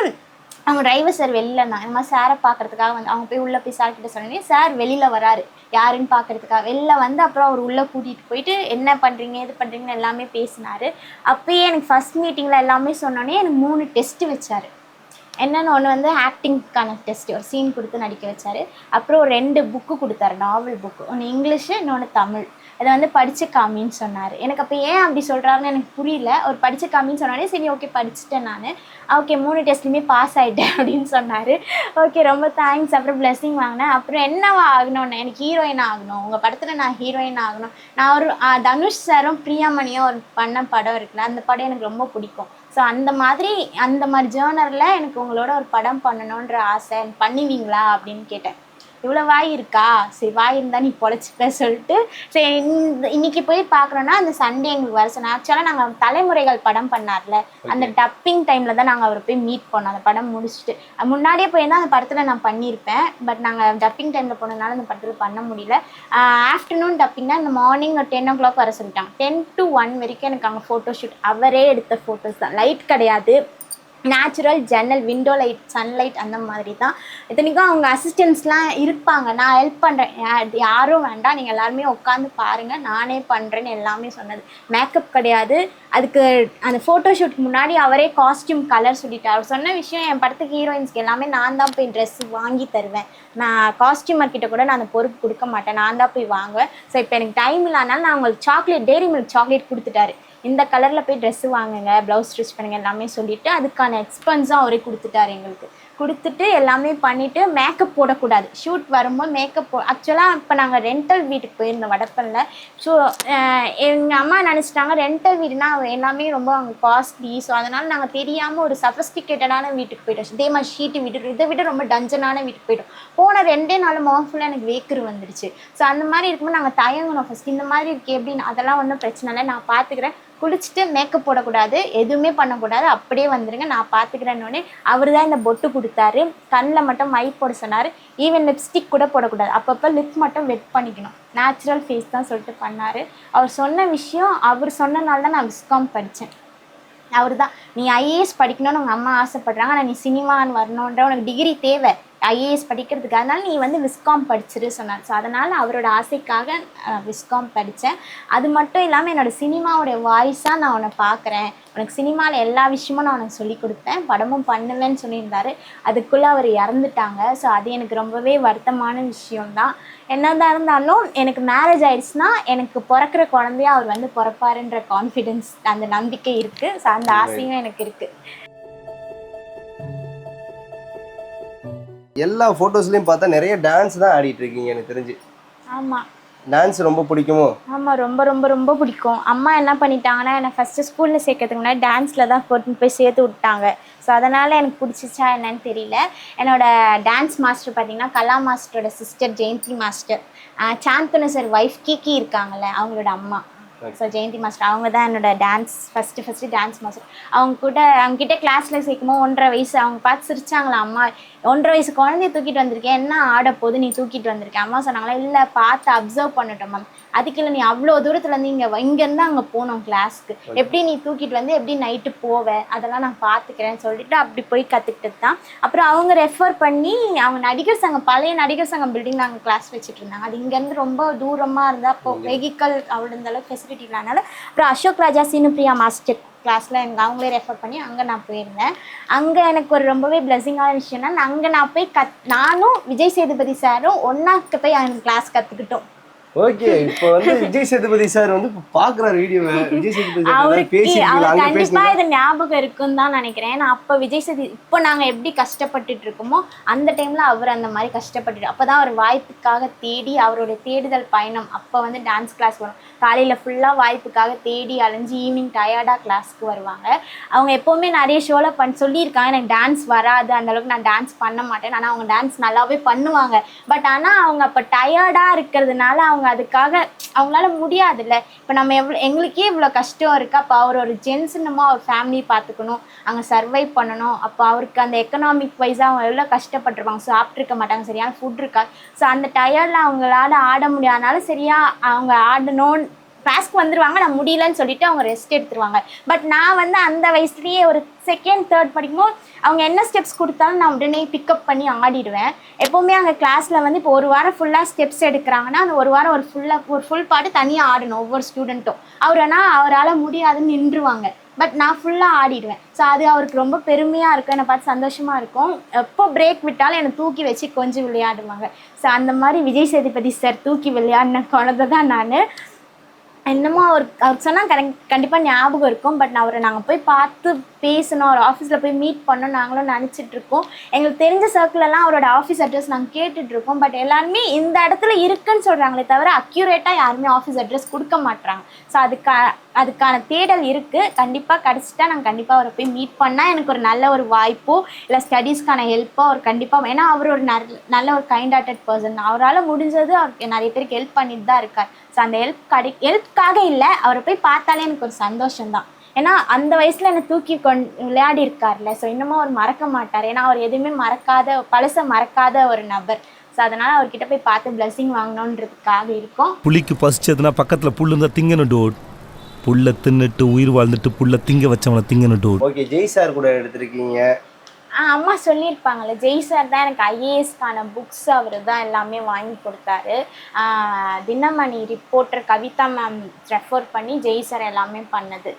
[SPEAKER 2] அவங்க டிரைவர் சார் வெளில இருந்தாங்க. இந்த மாதிரி சாரை பார்க்கறதுக்காக வந்து அவங்க போய் உள்ளே போய் சார்கிட்ட சொன்னோன்னே சார் வெளியில் வராரு யாருன்னு பார்க்கறதுக்காக. வெளில வந்து அப்புறம் அவர் உள்ளே கூட்டிகிட்டு போயிட்டு என்ன பண்ணுறீங்க இது பண்ணுறீங்கன்னு எல்லாமே பேசினார். அப்போயே எனக்கு ஃபஸ்ட் மீட்டிங்கில் எல்லாமே சொன்னோன்னே எனக்கு 3 டெஸ்ட்டு வச்சார். என்னென்னு ஒன்று வந்து ஆக்டிங்க்கான டெஸ்ட்டு, ஒரு சீன் கொடுத்து நடிக்க வச்சார். அப்புறம் ஒரு 2 புக்கு கொடுத்தாரு, நாவல் புக்கு, ஒன்று இங்கிலீஷு இன்னொன்று தமிழ். அதை வந்து படித்து காமின்னு சொன்னார். எனக்கு அப்போ ஏன் அப்படி சொல்கிறாருன்னு எனக்கு புரியல. ஒரு படித்து காமின்னு சொன்னாலே சரி ஓகே படிச்சுட்டேன் நான். ஓகே 3 டெஸ்ட்லையுமே பாஸ் ஆகிட்டேன் அப்படின்னு சொன்னார். ஓகே ரொம்ப தேங்க்ஸ். அப்புறம் பிளெஸிங் வாங்கினேன். அப்புறம் என்னவா ஆகணும்னு எனக்கு ஹீரோயின் ஆகணும், உங்கள் படத்தில் நான் ஹீரோயின் ஆகணும். நான் ஒரு தனுஷ் சாரும் பிரியாமணியும் ஒரு பண்ண படம் இருக்குல்ல, அந்த படம் எனக்கு ரொம்ப பிடிக்கும். ஸோ அந்த மாதிரி ஜேர்னரில் எனக்கு உங்களோட ஒரு படம் பண்ணணுன்ற ஆசை, பண்ணுவீங்களா அப்படின்னு கேட்டேன். இவ்வளோ வாய் இருக்கா, சரி வாய் இருந்தால் நீ பொழைச்சிப்ப சொல்லிட்டு சரி இன்னைக்கு போய் பார்க்குறோன்னா அந்த சண்டே எங்களுக்கு வர சொன்னேன். ஆக்சுவலாக நாங்கள் தலைமுறைகள் படம் பண்ணார்ல, அந்த டப்பிங் டைமில் தான் நாங்கள் அவரை போய் மீட் பண்ணோம். அந்த படம் முடிச்சுட்டு முன்னாடியே போயிருந்தால் அந்த படத்தில் நான் பண்ணியிருப்பேன். பட் நாங்கள் டப்பிங் டைமில் போனதுனால அந்த படத்தில் பண்ண முடியல. ஆஃப்டர்நூன் டப்பிங்னா இந்த மார்னிங் 10 o'clock வர சொல்லிட்டாங்க. 10 to 1 வரைக்கும் எனக்கு அங்கே ஃபோட்டோ ஷூட். அவரே எடுத்த ஃபோட்டோஸ் தான், லைட் கிடையாது, நேச்சுரல் ஜன்னல் விண்டோ லைட் சன்லைட் அந்த மாதிரி தான். இத்தனைக்கும் அவங்க அசிஸ்டன்ஸ்லாம் இருப்பாங்க, நான் ஹெல்ப் பண்ணுறேன், யாரும் வேண்டாம் நீங்கள் எல்லாருமே உட்காந்து பாருங்கள் நானே பண்ணுறேன்னு எல்லாமே சொன்னது. மேக்கப் கிடையாது, அதுக்கு அந்த ஃபோட்டோ ஷூட்டுக்கு முன்னாடி அவரே காஸ்டியூம் கலர் சொல்லிட்டார். அவர் சொன்ன விஷயம் என் படத்துக்கு ஹீரோயின்ஸ்க்கு எல்லாமே நான் தான் போய் ட்ரெஸ் வாங்கி தருவேன், நான் காஸ்டியூமர்கிட்ட கூட நான் அந்த பொறுப்பு கொடுக்க மாட்டேன், நான் தான் போய் வாங்குவேன். ஸோ இப்போ எனக்கு டைம் இல்லாதனால நான் உங்களுக்கு சாக்லேட் டெய்ரி மில்க் சாக்லேட் கொடுத்துட்டாரு, இந்த கலரில் போய் ட்ரெஸ்ஸு வாங்குங்க, ப்ளவுஸ் ஸ்டிச் பண்ணுங்க எல்லாமே சொல்லிவிட்டு அதுக்கான எக்ஸ்பென்ஸும் அவரே கொடுத்துட்டாரு எங்களுக்கு. கொடுத்துட்டு எல்லாமே பண்ணிவிட்டு மேக்கப் போடக்கூடாது. ஷூட் வரும்போது மேக்கப் ஆக்சுவலாக இப்போ நாங்கள் ரெண்டல் வீட்டுக்கு போயிருந்தோம் வடப்பனில். ஸோ எங்கள் அம்மா நினச்சிட்டாங்க ரெண்டல் வீடுனா எல்லாமே ரொம்ப அங்கே காஸ்ட்லி. ஸோ அதனால் நாங்கள் தெரியாமல் ஒரு சஃபஸ்டிகேட்டடான வீட்டுக்கு போயிட்டோம். இதே மாதிரி ஷீட்டு வீட்டு இதை விட ரொம்ப டஞ்சனான வீட்டுக்கு போயிட்டோம். போன 2 நாள் முகம் ஃபுல்லாக எனக்கு வேக்குரு வந்துடுச்சு. ஸோ அந்த மாதிரி இருக்கும்போது நாங்கள் தயங்கணும் ஃபஸ்ட். இந்த மாதிரி இருக்கே அப்படின்னு. அதெல்லாம் ஒன்றும் பிரச்சனை இல்லை, நான் பார்த்துக்கிறேன். குளிச்சுட்டு மேக்கப் போடக்கூடாது, எதுவுமே பண்ணக்கூடாது, அப்படியே வந்துடுங்க, நான் பார்த்துக்கிறேன்னொடனே அவர் தான் இந்த பொட்டு கொடுத்தாரு. கண்ணில் மட்டும் மை போட சொன்னார். ஈவன் லிப்ஸ்டிக் கூட போடக்கூடாது, அப்பப்போ லிப் மட்டும் வெட் பண்ணிக்கணும், நேச்சுரல் ஃபேஸ் தான் சொல்லிட்டு பண்ணார். அவர் சொன்ன விஷயம், அவர் சொன்னனால தான் நான் விஸ்காம் படித்தேன். அவர் தான் நீ ஐஏஎஸ் படிக்கணும்னு உங்கள் அம்மா ஆசைப்பட்றாங்க, ஆனால் நீ சினிமான்னு வரணுன்ற உனக்கு டிகிரி தேவை ஐஏஎஸ் படிக்கிறதுக்கு, அதனால நீ வந்து விஸ்காம் படிச்சிரு சொன்னார். ஸோ அதனால் அவரோட ஆசைக்காக விஸ்காம் படித்தேன். அது மட்டும் இல்லாமல் என்னோடய சினிமாவோடைய வாய்ஸாக நான் உன்னை பார்க்குறேன், உனக்கு சினிமாவில் எல்லா விஷயமும் நான் உனக்கு சொல்லி கொடுப்பேன், படமும் பண்ணுவேன்னு சொல்லியிருந்தார். அதுக்குள்ளே அவர் இறந்துட்டாங்க. ஸோ அது எனக்கு ரொம்பவே வருத்தமான விஷயம்தான். என்னதான் இருந்தாலும் எனக்கு மேரேஜ் ஆயிடுச்சுன்னா எனக்கு பிறக்கிற குழந்தைய அவர் வந்து பிறப்பாருன்ற கான்ஃபிடென்ஸ், அந்த நம்பிக்கை இருக்குது. ஸோ அந்த ஆசையும் எனக்கு இருக்குது.
[SPEAKER 1] எல்லா ஃபோட்டோஸ்லையும் பார்த்தா நிறைய டான்ஸ் தான் ஆடிட்டு இருக்கீங்க எனக்கு தெரிஞ்சு.
[SPEAKER 2] ஆமாம்,
[SPEAKER 1] டான்ஸ் ரொம்ப பிடிக்குமோ?
[SPEAKER 2] ஆமாம், ரொம்ப ரொம்ப ரொம்ப பிடிக்கும். அம்மா என்ன பண்ணிட்டாங்கன்னா என்னை ஃபஸ்ட்டு ஸ்கூலில் சேர்க்கறதுக்கு முன்னாடி டான்ஸில் தான் போய் சேர்த்து விட்டாங்க. ஸோ அதனால் எனக்கு பிடிச்சிச்சா என்னன்னு தெரியல. என்னோடய டான்ஸ் மாஸ்டர் பார்த்திங்கன்னா கலா மாஸ்டரோட sister Jayanthi master, Shanthanu sir wife Kiki இருக்காங்கல்ல, அவங்களோட அம்மா. ஸோ ஜெயந்தி மாஸ்டர் அவங்க தான் என்னோட டான்ஸ் ஃபஸ்ட்டு டான்ஸ் மாஸ்டர். அவங்ககிட்ட கிளாஸில் சேர்க்கும்போது 1.5 வயசு, அவங்க பார்த்து சிரிச்சாங்களா, அம்மா 1.5 வயசு குழந்தைய தூக்கிட்டு வந்திருக்கேன், என்ன ஆட போது நீ தூக்கிட்டு வந்திருக்கேன். அம்மா சொன்னாங்களா, இல்லை பார்த்து அப்சர்வ் பண்ணிட்டோம் மேம், அதுக்கு இல்லை நீ அவ்வளோ தூரத்துலேருந்து இங்கேருந்து அங்கே போனோம் கிளாஸ்க்கு, எப்படி நீ தூக்கிட்டு வந்து எப்படி நைட்டு போவேன், அதெல்லாம் நான் பார்த்துக்கிறேன்னு சொல்லிட்டு அப்படி போய் கற்றுக்கிட்டது தான். அப்புறம் அவங்க ரெஃபர் பண்ணி அவங்க நடிகர் சங்கம், பழைய நடிகர் சங்கம் பில்டிங் நாங்கள் கிளாஸ் வச்சுட்டு இருந்தாங்க. அது இங்கேருந்து ரொம்ப தூரமாக இருந்தால் அப்போ வெஹிக்கல் அவ்வளோ இருந்தாலும் ஃபெசிலிட்டி இல்லைனால அப்புறம் அசோக் ராஜா சீனுப்ரியா மாஸ்டர் கிளாஸில் எனக்கு அவங்களே ரெஃபர் பண்ணி அங்கே நான் போயிருந்தேன். அங்கே எனக்கு ஒரு ரொம்பவே பிளெஸிங்கான விஷயம்னா அங்கே நான் போய் நானும் விஜய் சேதுபதி சாரும் ஒன்னாக்கு போய் அவங்க கிளாஸ் கற்றுக்கிட்டோம்.
[SPEAKER 1] ஓகே, இப்போ வந்து விஜய் சேதுபதி சார் வந்து பார்க்குறாரு வீடியோவை. விஜய் சேதுபதி
[SPEAKER 2] அவருக்கு கண்டிப்பாக இது ஞாபகம் இருக்குன்னு தான் நினைக்கிறேன். நான் அப்போ விஜய் சேதுபதி இப்போ நாங்கள் எப்படி கஷ்டப்பட்டுட்டு இருக்கோமோ அந்த டைமில் அவர் அந்த மாதிரி கஷ்டப்பட்டுட்டு, அப்போ தான் அவர் வாய்ப்புக்காக தேடி அவருடைய தேடுதல் பயணம். அப்போ வந்து டான்ஸ் கிளாஸ் வரும், காலையில் ஃபுல்லாக வாய்ப்புக்காக தேடி அலைஞ்சு ஈவினிங் டயர்டாக கிளாஸ்க்கு வருவாங்க. அவங்க எப்போவுமே நிறைய ஷோவில் சொல்லியிருக்காங்க எனக்கு டான்ஸ் வராது, அந்தளவுக்கு நான் டான்ஸ் பண்ண மாட்டேன். ஆனால் அவங்க டான்ஸ் நல்லாவே பண்ணுவாங்க. பட் ஆனால் அவங்க அப்போ டயர்டாக இருக்கிறதுனால அவங்க அதுக்காக அவங்களால முடியாதுல்ல. இப்போ நம்ம எங்களுக்கே இவ்வளோ கஷ்டம் இருக்குது, அப்போ அவர் ஒரு ஜென்ஸுன்னமோ அவர் ஃபேமிலியை பார்த்துக்கணும், அங்கே சர்வைவ் பண்ணணும். அப்போ அவருக்கு அந்த எக்கனாமிக் வைஸாக அவங்க எவ்வளோ கஷ்டப்பட்டுருப்பாங்க, சாப்பிட்ருக்க மாட்டாங்க, சரியான ஃபுட் இருக்கா. ஸோ அந்த டயர்டில் அவங்களால ஆட முடியாதனால சரியாக அவங்க ஆடணும் கிளாஸ்க்கு வந்துடுவாங்க, நான் முடியலன்னு சொல்லிட்டு அவங்க ரெஸ்ட் எடுத்துருவாங்க. பட் நான் வந்து அந்த வயசுலேயே ஒரு 2nd 3rd படிக்கும்போது அவங்க என்ன ஸ்டெப்ஸ் கொடுத்தாலும் நான் உடனே பிக்கப் பண்ணி ஆடிடுவேன். எப்போவுமே அங்கே கிளாஸில் வந்து இப்போ ஒரு வாரம் ஃபுல்லாக ஸ்டெப்ஸ் எடுக்கிறாங்கன்னா அந்த ஒரு வாரம் ஒரு ஃபுல் பாட்டு தனியாக ஆடணும் ஒவ்வொரு ஸ்டூடெண்ட்டும். அவரால் முடியாதுன்னு நின்றுவாங்க. பட் நான் ஃபுல்லாக ஆடிடுவேன். ஸோ அது அவருக்கு ரொம்ப பெருமையாக இருக்கும், என்னை பார்த்து சந்தோஷமாக இருக்கும். எப்போ பிரேக் விட்டாலும் என்னை தூக்கி வச்சு கொஞ்சம் விளையாடுவாங்க. ஸோ அந்த மாதிரி விஜய் சேதுபதி சார் தூக்கி விளையாடின குழந்தை தான் நான். என்னமோ அவருக்கு சொன்னால் கண்டிப்பாக ஞாபகம் இருக்கும். பட் அவரை நாங்கள் போய் பார்த்து பேசணும், அவர் ஆஃபீஸில் போய் மீட் பண்ணோம் நாங்களும் நினச்சிட்ருக்கோம். எங்களுக்கு தெரிஞ்ச சர்க்கிளெல்லாம் அவரோட ஆஃபீஸ் அட்ரஸ் நாங்கள் கேட்டுட்ருக்கோம். பட் எல்லாருமே இந்த இடத்துல இருக்குன்னு சொல்கிறாங்களே தவிர அக்யூரேட்டாக யாருமே ஆஃபீஸ் அட்ரஸ் கொடுக்க மாட்டுறாங்க. ஸோ அதுக்கான தேடல் இருக்குது. கண்டிப்பாக கிடச்சிட்டா நாங்கள் கண்டிப்பாக அவரை போய் மீட் பண்ணால் எனக்கு ஒரு நல்ல ஒரு வாய்ப்போ இல்லை ஸ்டடீஸ்க்கான ஹெல்ப்போ அவர் கண்டிப்பாக, ஏன்னா அவர் ஒரு நல்ல ஒரு கைண்ட் ஹார்ட்டட் பர்சன். அவரால் முடிஞ்சது அவருக்கு நிறைய பேருக்கு ஹெல்ப் பண்ணிட்டு தான் இருக்கார். ஸோ அந்த ஹெல்ப்காக இல்லை, அவரை போய் பார்த்தாலே எனக்கு ஒரு சந்தோஷம்தான். ஏன்னா அந்த வயசில் என்னை தூக்கி விளையாடி இருக்கார்ல. ஸோ இன்னமும் அவர் மறக்க மாட்டார். ஏன்னா அவர் எதுவுமே மறக்காத, பழசை மறக்காத ஒரு நபர். ஸோ அதனால் அவர்கிட்ட போய் பார்த்து பிளெஸிங் வாங்கணுன்றதுக்காக இருக்கும்.
[SPEAKER 8] புளிக்கு பசிச்சதுன்னா பக்கத்தில் புல் இருந்தால் திங்கணும் டோட், புல்லை தின்னுட்டு உயிர் வாழ்ந்துட்டு புல்லை திங்க வச்சவனை திங்கணும் டோட்.
[SPEAKER 1] ஓகே, ஜெய் சார் கூட எடுத்திருக்கீங்க.
[SPEAKER 2] அம்மா சொல்லியிருப்பாங்கள்ல, ஜெய் சார் தான் எனக்கு ஐஏஎஸ்க்கான புக்ஸ் அவர் தான் எல்லாமே வாங்கி கொடுத்தாரு. Dinamani reporter Kavitha ma'am refer பண்ணி ஜெய் சார் எல்லாமே பண்ணது.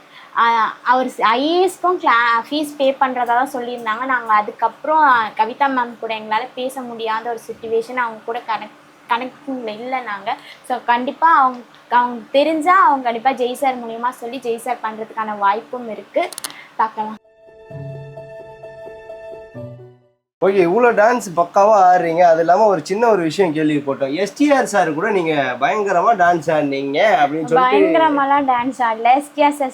[SPEAKER 2] அவர் ஐஏஎஸ்க்கும் ஃபீஸ் பே பண்ணுறதா தான் சொல்லியிருந்தாங்க. நாங்கள் அதுக்கப்புறம் கவிதா மேம் கூட எங்களால் பேச முடியாத ஒரு சுச்சுவேஷன், அவங்க கூட கனெக்டிங்கில் இல்லை நாங்கள். ஸோ கண்டிப்பாக அவங்க தெரிஞ்சால் அவங்க கண்டிப்பாக ஜெய் சார் மூலிமா சொல்லி ஜெய் சார் பண்ணுறதுக்கான வாய்ப்பும் இருக்குது. பார்க்கலாம்.
[SPEAKER 1] ஓகே, இவ்வளோ டான்ஸ் பக்காவாக ஆடுறீங்க. அது இல்லாமல் ஒரு சின்ன ஒரு விஷயம் கேள்விப்பட்டோம், எஸ்டிஆர் சார் கூட நீங்கள் பயங்கரமாக டான்ஸ் ஆடினீங்க அப்படின்னு சொல்லிட்டு.
[SPEAKER 2] பயங்கரமாலாம் டான்ஸ் ஆடல. எஸ்டிஆர் சார்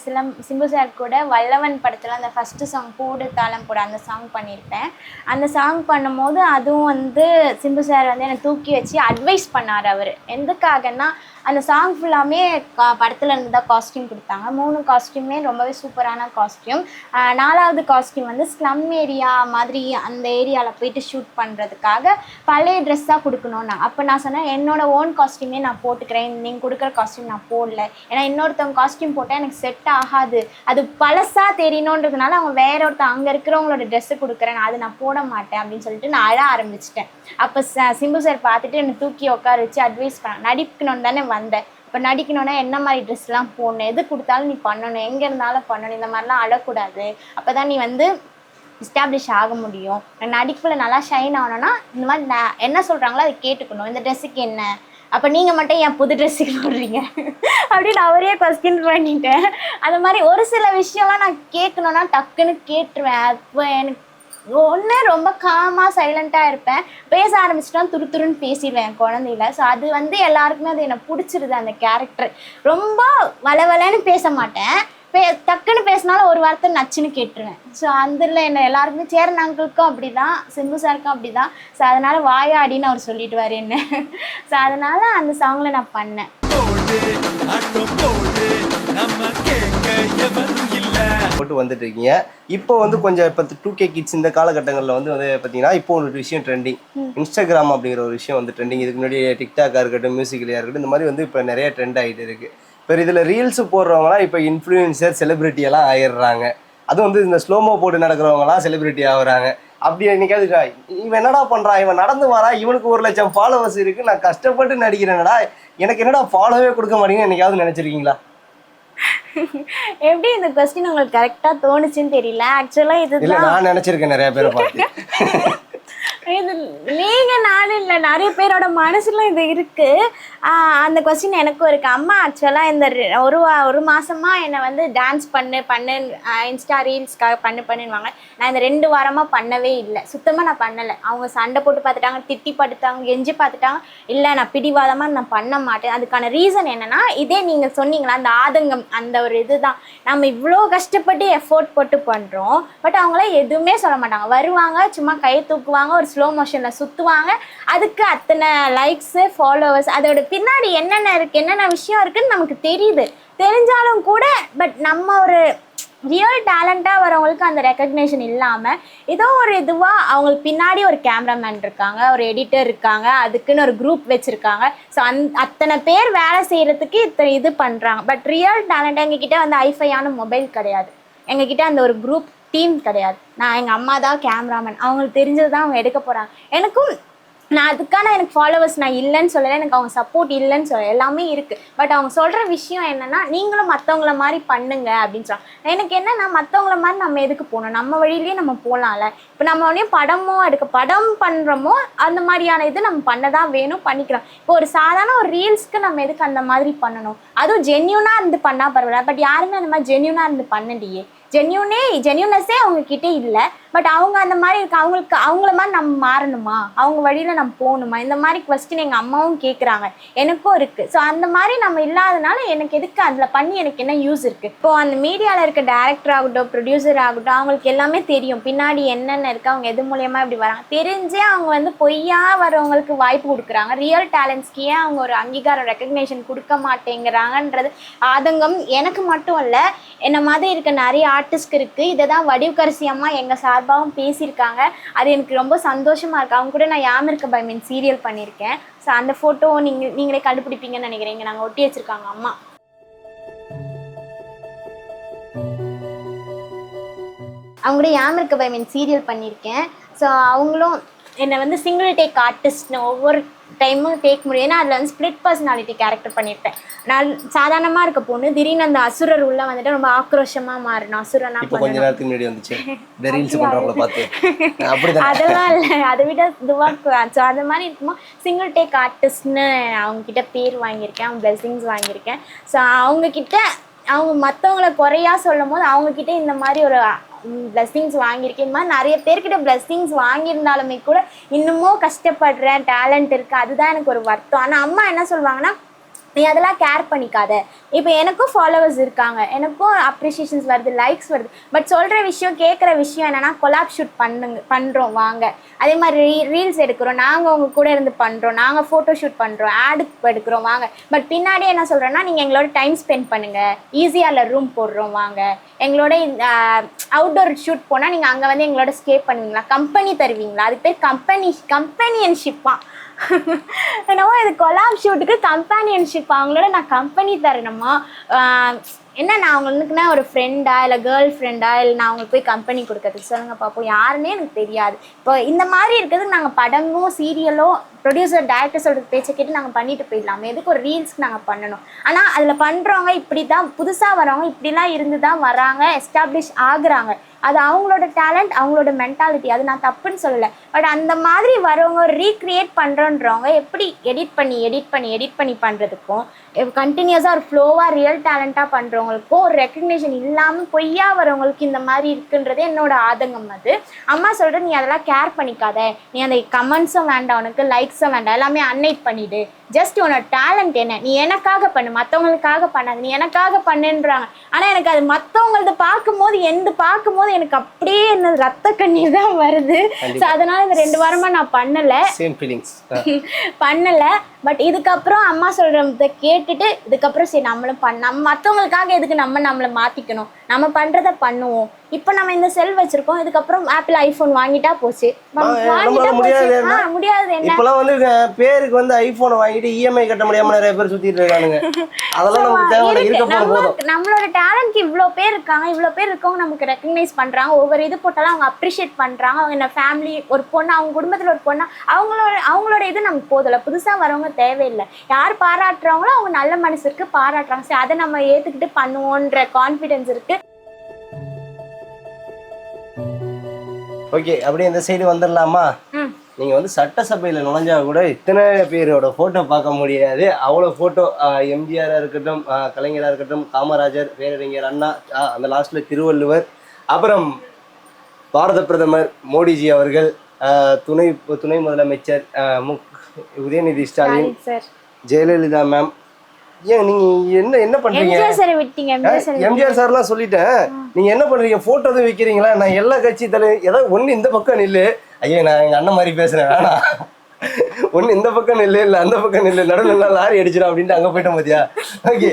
[SPEAKER 2] சிம்பு சார் கூட வல்லவன் படத்தில் அந்த ஃபஸ்ட்டு சாங் போடு தாளம் போட அந்த சாங் பண்ணியிருப்பேன். அந்த சாங் பண்ணும்போது அதுவும் வந்து சிம்பு சார் வந்து என்னை தூக்கி வச்சு அட்வைஸ் பண்ணார். அவர் எதுக்காகன்னா அந்த சாங் ஃபுல்லாமே படத்தில் இருந்து தான் காஸ்டியூம் கொடுத்தாங்க. 3 காஸ்டியூமே ரொம்பவே சூப்பரான காஸ்டியூம். 4வது காஸ்டியூம் வந்து ஸ்லம் ஏரியா மாதிரி அந்த ஏரியாவில் போயிட்டு ஷூட் பண்ணுறதுக்காக பழைய ட்ரெஸ்ஸாக கொடுக்கணும்னா. அப்போ நான் சொன்னேன் என்னோட ஓன் காஸ்டியூமே நான் போட்டுக்கிறேன், நீங்கள் கொடுக்குற காஸ்டியூம் நான் போடல, ஏன்னா இன்னொருத்தவங்க காஸ்டியூம் போட்டால் எனக்கு செட் ஆகாது, அது பழசாக தெரியணுன்றதுனால அவங்க வேற ஒருத்தர் அங்கே இருக்கிறவங்களோட ட்ரெஸ்ஸு கொடுக்குறேன், அது நான் போட மாட்டேன் அப்படின்னு சொல்லிட்டு நான் அழ ஆரம்பிச்சிட்டேன். அப்போ சிம்பு சார் பார்த்துட்டு என்னை தூக்கி உட்கார வச்சு அட்வைஸ் பண்ண, நடிக்கணும்னு தானே வந்தேன், இப்போ நடிக்கணும்னா என்ன மாதிரி ட்ரெஸ்லாம் போடணும், எது கொடுத்தாலும் நீ பண்ணணும், எங்கே இருந்தாலும் பண்ணணும், இந்த மாதிரிலாம் அழக்கூடாது, அப்போ தான் நீ வந்து எஸ்டாப்ளிஷ் ஆக முடியும், நடிப்பில் நல்லா ஷைன் ஆகணும்னா இந்த மாதிரி நான் என்ன சொல்கிறாங்களோ அதை கேட்டுக்கணும், இந்த ட்ரெஸ்ஸுக்கு என்ன, அப்போ நீங்கள் மட்டும் என் புது ட்ரெஸ்ஸுக்கு போடுறீங்க அப்படின்னு அவரே கொஸ்டின் பண்ணிட்டேன். அந்த மாதிரி ஒரு சில விஷயம்லாம் நான் கேட்கணுன்னா டக்குன்னு கேட்டுருவேன். அப்போ எனக்கு ஒன்று ரொம்ப காமாக சைலண்ட்டாக இருப்பேன், பேச ஆரம்பிச்சிட்டா துருன்னு பேசிடுவேன் என் குழந்தையில. ஸோ அது வந்து எல்லாருக்குமே அது எனக்கு பிடிச்சிருது. அந்த கேரக்டர் ரொம்ப வளவலன்னு பேச மாட்டேன், டக்குன்னு பேசினாலும் ஒரு வார்த்தை நச்சுன்னு கேட்டுருவேன். ஸோ அதில் என்ன எல்லாருக்குமே சேரன் அங்கிளுக்கும் அப்படி தான், சிம்பு சாருக்கும் அப்படி தான். ஸோ அதனால் வாயாடின்னு அவர் சொல்லிட்டு என்ன. ஸோ அதனால் அந்த சாங்கில் நான் பண்ணேன்.
[SPEAKER 1] போட்டு வந்துட்டு இருக்கீங்க. இப்போ வந்து கொஞ்சம் இப்போ 2K கிட்ஸ் இந்த காலகட்டங்களில் வந்து பார்த்தீங்கன்னா இப்போ ஒரு விஷயம் ட்ரெண்டிங், இன்ஸ்டாகிராம் அப்படிங்கிற ஒரு விஷயம் வந்து ட்ரெண்டிங். இதுக்கு முன்னாடி டிக்டாக்காக இருக்கட்டும், மியூசிக்கலியாக இருக்கட்டும், இந்த மாதிரி வந்து இப்போ நிறைய ட்ரெண்ட் ஆகிட்டு இருக்குது. இப்போ இதில் ரீல்ஸ் போடுறவங்களாம் இப்போ இன்ஃப்ளூயன்சர் செலிபிரிட்டியெல்லாம் ஆயிடுறாங்க. அதுவும் வந்து இந்த ஸ்லோமோ போட்டு நடக்கிறவங்களாம் செலிபிரிட்டி ஆகுறாங்க. அப்படி என்னைக்காவது இவன் என்னடா பண்ணுறான், இவன் நடந்து வரா, இவனுக்கு 1 லட்சம் ஃபாலோவர்ஸ் இருக்குது, நான் கஷ்டப்பட்டு நடிக்கிறேன்டா, எனக்கு என்னடா ஃபாலோவே கொடுக்க மாட்டேங்குன்னு என்னைக்காவது நினச்சிருக்கீங்களா?
[SPEAKER 2] எப்படி இந்த கொஸ்டின் உங்களுக்கு கரெக்டாக தோணுச்சுன்னு தெரியல. ஆக்சுவலாக இது
[SPEAKER 1] நான் நினச்சிருக்கேன் நிறைய பேரை பார்த்து.
[SPEAKER 2] இது நீங்கள் நானும் இல்லை, நிறைய பேரோட மனசுல இது இருக்கு. அந்த கொஸ்டின் எனக்கும் இருக்கு. அம்மா ஆக்சுவலாக இந்த ஒரு மாசமா என்னை வந்து டான்ஸ் பண்ணு இன்ஸ்டா ரீல்ஸ்க்காக பண்ணுவாங்க. நான் இந்த 2 வாரமாக பண்ணவே இல்லை, சுத்தமாக நான் பண்ணலை. அவங்க சண்டை போட்டு பார்த்துட்டாங்க, திட்டி பார்த்துட்டாங்க, கெஞ்சி பார்த்துட்டாங்க. இல்லை நான் பிடிவாதமாக நான் பண்ண மாட்டேன். அதுக்கான ரீசன் என்னன்னா, இதே நீங்கள் சொன்னீங்களா அந்த ஆதங்கம், அந்த ஒரு இதுதான். நம்ம இவ்வளோ கஷ்டப்பட்டு எஃபோர்ட் போட்டு பண்ணுறோம், பட் அவங்களாம் எதுவுமே சொல்ல மாட்டாங்க. வருவாங்க, சும்மா கை தூக்குவாங்க, ஒரு ஸ்லோ மோஷனில் சுற்றுவாங்க, அதுக்கு அத்தனை லைக்ஸு ஃபாலோவர்ஸ், அதோட பின்னாடி என்னென்ன விஷயம் இருக்குன்னு நமக்கு தெரிஞ்சாலும் கூட பட் நம்ம ஒரு ரியல் டேலண்ட்டாக வரவங்களுக்கு அந்த ரெக்கக்னேஷன் இல்லாமல் ஏதோ ஒரு இதுவாக அவங்களுக்கு பின்னாடி ஒரு கேமராமேன் இருக்காங்க, ஒரு எடிட்டர் இருக்காங்க, அதுக்குன்னு ஒரு குரூப் வச்சுருக்காங்க. ஸோ அத்தனை பேர் வேலை செய்கிறதுக்கு இத்தனை இது பண்ணுறாங்க. பட் ரியல் டேலண்ட் எங்ககிட்ட வந்து ஐஃபையான மொபைல் கிடையாது, எங்ககிட்ட அந்த ஒரு குரூப் டீம் கிடையாது. நான் எங்கள் அம்மா தான் கேமராமேன், அவங்களுக்கு தெரிஞ்சது தான் அவங்க எடுக்க போகிறாங்க. நான் அதுக்கான எனக்கு ஃபாலோவர்ஸ் நான் இல்லைன்னு சொல்லலை, எனக்கு அவங்க சப்போர்ட் இல்லைன்னு சொல்ல, எல்லாமே இருக்குது. பட் அவங்க சொல்கிற விஷயம் என்னென்னா, நீங்களும் மற்றவங்கள மாதிரி பண்ணுங்க அப்படின்னு சொல்கிறாங்க. எனக்கு என்னென்னா, மற்றவங்கள மாதிரி நம்ம எதுக்கு போகணும், நம்ம வழியிலேயே நம்ம போகலாம்ல. இப்போ நம்ம உடனே படம் பண்ணுறோமோ அந்த மாதிரியான இது நம்ம பண்ண தான் வேணும், பண்ணிக்கலாம். இப்போ ஒரு சாதாரண ஒரு ரீல்ஸ்க்கு நம்ம எதுக்கு அந்த மாதிரி பண்ணணும், அதுவும் ஜென்யூனாக இருந்து பண்ணால் பரவாயில்ல. பட் யாருமே அந்த மாதிரி ஜென்யூனாக இருந்து பண்ணலையே, ஜென்யூனஸே அவங்கக்கிட்ட இல்லை. பட் அவங்க அந்த மாதிரி இருக்கு, அவங்கள மாதிரி நம்ம மாறணுமா, அவங்க வழியில் நம்ம போகணுமா, இந்த மாதிரி கொஸ்டின் எங்கள் அம்மாவும் கேட்குறாங்க, எனக்கும் இருக்குது. ஸோ அந்த மாதிரி நம்ம இல்லாதனால எனக்கு எதுக்கு அதில் பண்ணி எனக்கு என்ன யூஸ் இருக்குது. இப்போது அந்த மீடியாவில் இருக்க டேரக்டர் ஆகட்டும், ப்ரொடியூசர் ஆகட்டும், அவங்களுக்கு எல்லாமே தெரியும் பின்னாடி என்னென்ன இருக்குது, அவங்க எது மூலியமாக இப்படி வராங்க. தெரிஞ்சே அவங்க வந்து பொய்யா வரவங்களுக்கு வாய்ப்பு கொடுக்குறாங்க. ரியல் டேலண்ட்ஸ்க்கு ஏன் அவங்க ஒரு அங்கீகாரம் ரெக்கக்னேஷன் கொடுக்க மாட்டேங்கிறாங்கன்றது ஆதங்கம் எனக்கு மட்டும் இல்லை, என்ன மாதிரி இருக்க நிறைய ஆர்டிஸ்ட்க்கு இருக்குது. இதை தான் வடிவுக்கரசி அம்மா எங்கள் சார்பாகவும் பேசியிருக்காங்க. அது எனக்கு ரொம்ப சந்தோஷமாக இருக்குது. அவங்க கூட நான் யாம் இருக்க பயமீன் சீரியல் பண்ணியிருக்கேன். ஸோ அந்த ஃபோட்டோ நீங்களே கண்டுபிடிப்பீங்கன்னு நினைக்கிறேன். இங்கே நாங்கள் ஒட்டி வச்சுருக்காங்க அம்மா. அவங்க கூட யாம் இருக்க பயமீன் சீரியல் பண்ணியிருக்கேன். ஸோ அவங்களும் என்னை வந்து சிங்கிள் டேக் ஆர்டிஸ்ட்னு ஒவ்வொரு டைமும் டேக் முடியும். ஏன்னா அதில் வந்து ஸ்பிளிட் பர்சனாலிட்டி கேரக்டர் பண்ணியிருப்பேன். நான் சாதாரணமாக இருக்க பொண்ணு திடீர்னு அந்த அசுரர் உள்ள வந்துட்டு ரொம்ப ஆக்ரோஷமாக மாறணும், அசுரனா
[SPEAKER 1] கொஞ்ச நேரத்துக்கு முன்னாடி வந்துச்சு
[SPEAKER 2] அதெல்லாம் இல்லை, அதை விட இதுவாக. ஸோ அது மாதிரி இருக்கும்போது சிங்கிள் டேக் ஆர்டிஸ்ட்னு அவங்கக்கிட்ட பேர் வாங்கியிருக்கேன், அவங்க பிளெஸிங்ஸ் வாங்கியிருக்கேன். ஸோ அவங்க மற்றவங்களை குறையா சொல்லும் போது அவங்கக்கிட்ட இந்த மாதிரி பிளெஸிங்ஸ் வாங்கியிருக்கேன். இந்த மாதிரி நிறைய பேர்கிட்ட பிளெஸிங்ஸ் வாங்கியிருந்தாலுமே கூட இன்னமும் கஷ்டப்படுறேன், டேலண்ட் இருக்குது, அதுதான் எனக்கு ஒரு வருத்தம். ஆனால் அம்மா என்ன சொல்லுவாங்கன்னா, நீ அதெல்லாம் கேர் பண்ணிக்காத. இப்போ எனக்கும் ஃபாலோவர்ஸ் இருக்காங்க, எனக்கும் அப்ரிஷியேஷன்ஸ் வருது, லைக்ஸ் வருது. பட் சொல்கிற விஷயம், கேட்குற விஷயம் என்னென்னா, கொலாப் ஷூட் பண்ணுறோம் வாங்க, அதே மாதிரி ரீல்ஸ் எடுக்கிறோம், நாங்கள் உங்கள் கூட இருந்து பண்ணுறோம், நாங்கள் ஃபோட்டோ ஷூட் பண்ணுறோம், ஆடுக்கு எடுக்கிறோம் வாங்க. பட் பின்னாடி என்ன சொல்கிறேன்னா, நீங்கள் எங்களோட டைம் ஸ்பெண்ட் பண்ணுங்கள், ஈஸியாக ரூம் போடுறோம் வாங்க, எங்களோட அவுட்டோர் ஷூட் போனால் நீங்கள் அங்கே வந்து எங்களோட ஸ்டே பண்ணுவீங்களா, கம்பெனி தருவீங்களா, அதுக்கு பேர் கம்பெனியன்ஷிப்பாக. என்னவோ இது கொலாப் ஷூட்டுக்கு கம்பெனியன்ஷிப், அவங்களோட நான் கம்பெனி தரணுமா, என்ன நான் அவங்களுக்குன்னா ஒரு ஃப்ரெண்டா இல்லை கேர்ள் ஃப்ரெண்டா, இல்லை நான் அவங்களுக்கு போய் கம்பெனி கொடுக்கறதுக்கு சொல்லுங்க பார்ப்போம். யாருன்னே எனக்கு தெரியாது. இப்போ இந்த மாதிரி இருக்கிறதுக்கு நாங்கள் படமோ சீரியலோ ப்ரொடியூசர் டேரக்டர் சொல்கிற பேச்சை கேட்டு நாங்கள் பண்ணிட்டு போயிடலாமே, எதுக்கு ஒரு ரீல்ஸ்க்கு நாங்கள் பண்ணணும். ஆனால் அதில் பண்ணுறவங்க இப்படி தான், புதுசாக வரவங்க இப்படிலாம் இருந்து தான் வராங்க, எஸ்டாப்ளிஷ் ஆகுறாங்க. அது அவங்களோட டேலண்ட், அவங்களோட மென்டாலிட்டி, அது நான் தப்புன்னு சொல்லலை. பட் அந்த மாதிரி வரவங்க ரீக்ரியேட் பண்ணுறோன்றவங்க எப்படி எடிட் பண்ணி பண்ணுறதுக்கும், கண்டினியூஸாக ஒரு ஃப்ளோவாக ரியல் டேலண்ட்டாக பண்ணுறவங்களுக்கும் ஒரு ரெக்கக்னேஷன் இல்லாமல் பொய்யா வரவங்களுக்கு இந்த மாதிரி இருக்குன்றது என்னோட ஆதங்கம். அது அம்மா சொல்கிற, நீ அதெல்லாம் கேர் பண்ணிக்காத, நீ அந்த கமெண்ட்ஸும் வேண்டாம், உனக்கு லைக்ஸும் வேண்டாம், எல்லாமே அன்னைட் பண்ணிவிடு, ஜஸ்ட் உன்னோட டேலண்ட் என்ன, நீ எனக்காக பண்ணு, மற்றவங்களுக்காக பண்ணாது, நீ எனக்காக பண்ணுன்றாங்க. ஆனால் எனக்கு அது மற்றவங்களது பார்க்கும்போது எனக்கு அப்படியே என்ன ரத்த கண்ணீர் தான் வருது. ஸோ அதனால இந்த 2 வாரமாக நான் பண்ணலை. பட் இதுக்கப்புறம் அம்மா சொல்கிறத கேட்டுட்டு இதுக்கப்புறம் சரி நம்மளும் நம்ம மற்றவங்களுக்காக எதுக்கு நம்மளை மாற்றிக்கணும், நம்ம பண்ணுறத பண்ணுவோம். இப்போ நம்ம இந்த செல் வச்சிருக்கோம், இதுக்கப்புறம் ஆப்பிள் ஐஃபோன் வாங்கிட்டா போச்சு. முடியாது. என்ன
[SPEAKER 1] இப்போலாம் வந்து பேருக்கு வந்து ஐஃபோன் வாங்கிட்டு இஎம்ஐ கட்ட முடியாம நிறைய பேர் சுத்திட்டு இருக்கானுங்க. அதெல்லாம் நமக்கு தேவை இருக்க போதும்.
[SPEAKER 2] நம்மளோட டேலண்ட்க்கு இவ்வளோ பேர் இருக்காங்க, இவ்வளோ பேர் இருக்கவங்க நமக்கு ரெக்கக்னைஸ் பண்ணுறாங்க. ஒவ்வொரு இது போட்டாலும் அவங்க அப்ரிஷியேட் பண்ணுறாங்க. அவங்க என்ன ஃபேமிலி ஒரு பொண்ணு, அவங்க குடும்பத்தில் ஒரு பொண்ணு, அவங்களோட இது நமக்கு போதில்லை. புதுசாக வரவங்க தேவையில்லை. யார் பாராட்டுறாங்களோ அவங்க நல்ல மனசு இருக்கு, பாராட்டுறாங்க. சரி, அதை நம்ம ஏற்றுக்கிட்டு பண்ணுவோன்ற கான்ஃபிடென்ஸ் இருக்கு.
[SPEAKER 1] ஓகே, அப்படியே இந்த சைடு வந்துடலாமா? நீங்கள் வந்து சட்டசபையில் நுழைஞ்சா கூட இத்தனை பேரோட ஃபோட்டோ பார்க்க முடியாது. அவ்வளோ ஃபோட்டோ, எம்ஜிஆராக இருக்கட்டும், கலைஞராக இருக்கட்டும், காமராஜர், பேரறிஞர் அண்ணா, அந்த லாஸ்ட்டில் திருவள்ளுவர், அப்புறம் பாரத பிரதமர் மோடிஜி அவர்கள், துணை முதலமைச்சர் உதயநிதி ஸ்டாலின், ஜெயலலிதா மேம். ஏன் நீங்க என்ன பண்றீங்க? எம்ஜிஆர் சார்லாம் சொல்லிட்டேன். நீங்க என்ன பண்றீங்க? போட்டோ எதுவும் வைக்கிறீங்களா? நான் எல்லா கட்சி ஏதாவது ஒண்ணு இந்த பக்கம் நில்லு. ஐயா, நான் எங்க அண்ணன் மாதிரி பேசுறேன், வேணா ஒண்ணு இந்த பக்கம் நில்லு, இல்ல அந்த பக்கம் நில்லு, நடுவில் லாரி அடிச்சிடும் அப்படின்ட்டு அங்க போயிட்டோம் பாத்தியா? ஓகே,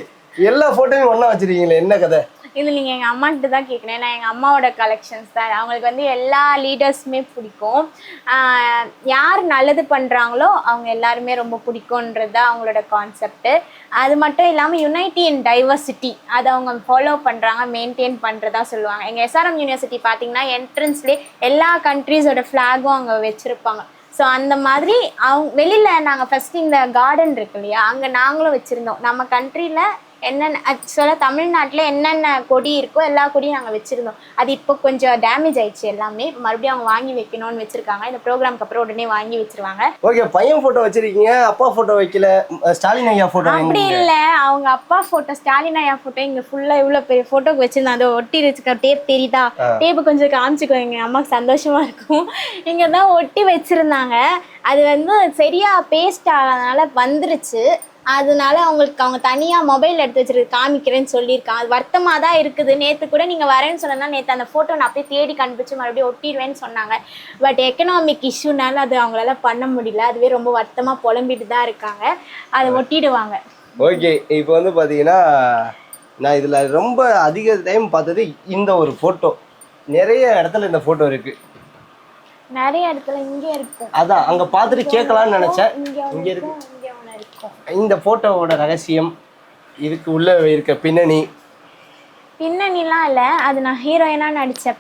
[SPEAKER 1] எல்லா போட்டோவையும் ஒண்ணா வச்சிருக்கீங்களே, என்ன கதை?
[SPEAKER 2] இது நீங்கள் எங்கள் அம்மாக்கிட்ட தான் கேட்கணும். ஏன்னா எங்கள் அம்மாவோட கலெக்ஷன்ஸ் தான். அவங்களுக்கு வந்து எல்லா லீடர்ஸுமே பிடிக்கும். யார் நல்லது பண்ணுறாங்களோ அவங்க எல்லாருமே ரொம்ப பிடிக்குன்றது தான் அவங்களோட கான்செப்ட்டு. அது மட்டும் இல்லாமல் யுனைட்டி இன் டைவர்சிட்டி, அதை அவங்க ஃபாலோ பண்ணுறாங்க, மெயின்டைன் பண்ணுறதா சொல்லுவாங்க. எங்கள் எஸ்ஆர்எம் யூனிவர்சிட்டி பார்த்தீங்கன்னா என்ட்ரன்ஸ்லேயே எல்லா கண்ட்ரீஸோட ஃப்ளாகும் அங்கே வச்சுருப்பாங்க. ஸோ அந்த மாதிரி அவங்க வெளியில் நாங்கள் ஃபஸ்ட்டு இந்த கார்டன் இருக்கு இல்லையா, அங்கே நாங்களும் வச்சுருந்தோம். நம்ம கண்ட்ரியில் என்னென்ன ஆக்சுவலாக தமிழ்நாட்டில் என்னென்ன கொடி இருக்கோ எல்லா கொடியும் நாங்கள் வச்சுருந்தோம். அது இப்போ கொஞ்சம் டேமேஜ் ஆயிடுச்சு எல்லாமே. மறுபடியும் அவங்க வாங்கி வைக்கணும்னு வச்சுருக்காங்க. இந்த ப்ரோக்ராம்க்கு அப்புறம் உடனே வாங்கி வச்சுருவாங்க.
[SPEAKER 1] ஓகே, பையன் ஃபோட்டோ வச்சுருக்கீங்க, அப்பா ஃபோட்டோ வைக்கல, ஸ்டாலின் ஐயா ஃபோட்டோ?
[SPEAKER 2] அப்படி இல்லை, அவங்க அப்பா ஃபோட்டோ, ஸ்டாலின் ஐயா ஃபோட்டோ இங்கே ஃபுல்லாக இவ்வளோ பெரிய ஃபோட்டோக்கு வச்சுருந்தேன். அதை ஒட்டி வச்சுக்க டேப் தெரியுதா? டேப்பு கொஞ்சம் காமிச்சிக்கோ, எங்கள் அம்மாவுக்கு சந்தோஷமாக இருக்கும். இங்கே தான் ஒட்டி வச்சுருந்தாங்க. அது வந்து சரியாக பேஸ்ட் ஆகாதனால வந்துருச்சு. அதனால அவங்க தனியாக மொபைல் எடுத்து வச்சுருக்கு, காமிக்கிறேன்னு சொல்லியிருக்காங்க. அது வருத்தமாக தான் இருக்குது. நேற்று கூட நீங்கள் வரேன்னு சொன்னால் நேற்று அந்த ஃபோட்டோ நான் அப்படியே தேடி கண்டுபிடிச்சி மறுபடியும் ஒட்டிடுவேன்னு சொன்னாங்க. பட் எக்கனாமிக் இஷ்யூனால அது அவங்களால பண்ண முடியல. அதுவே ரொம்ப வருத்தமாக புலம்பிட்டு தான் இருக்காங்க. அதை ஒட்டிடுவாங்க.
[SPEAKER 1] ஓகே, இப்போ வந்து பார்த்தீங்கன்னா நான் இதில் ரொம்ப அதிக டைம் பார்த்தது இந்த ஒரு ஃபோட்டோ. நிறைய இடத்துல இந்த ஃபோட்டோ இருக்குது,
[SPEAKER 2] நிறைய இடத்துல. இங்கே இருக்கும், அதான்
[SPEAKER 1] அங்கே பார்த்துட்டு கேட்கலான்னு நினச்சேன். இங்கே இருக்கு. இந்த போட்டோவோட ரகசியம், இதுக்கு உள்ள இருக்க
[SPEAKER 2] பின்னணிலாம் இல்லை. அது நான் ஹீரோயினாக நடித்த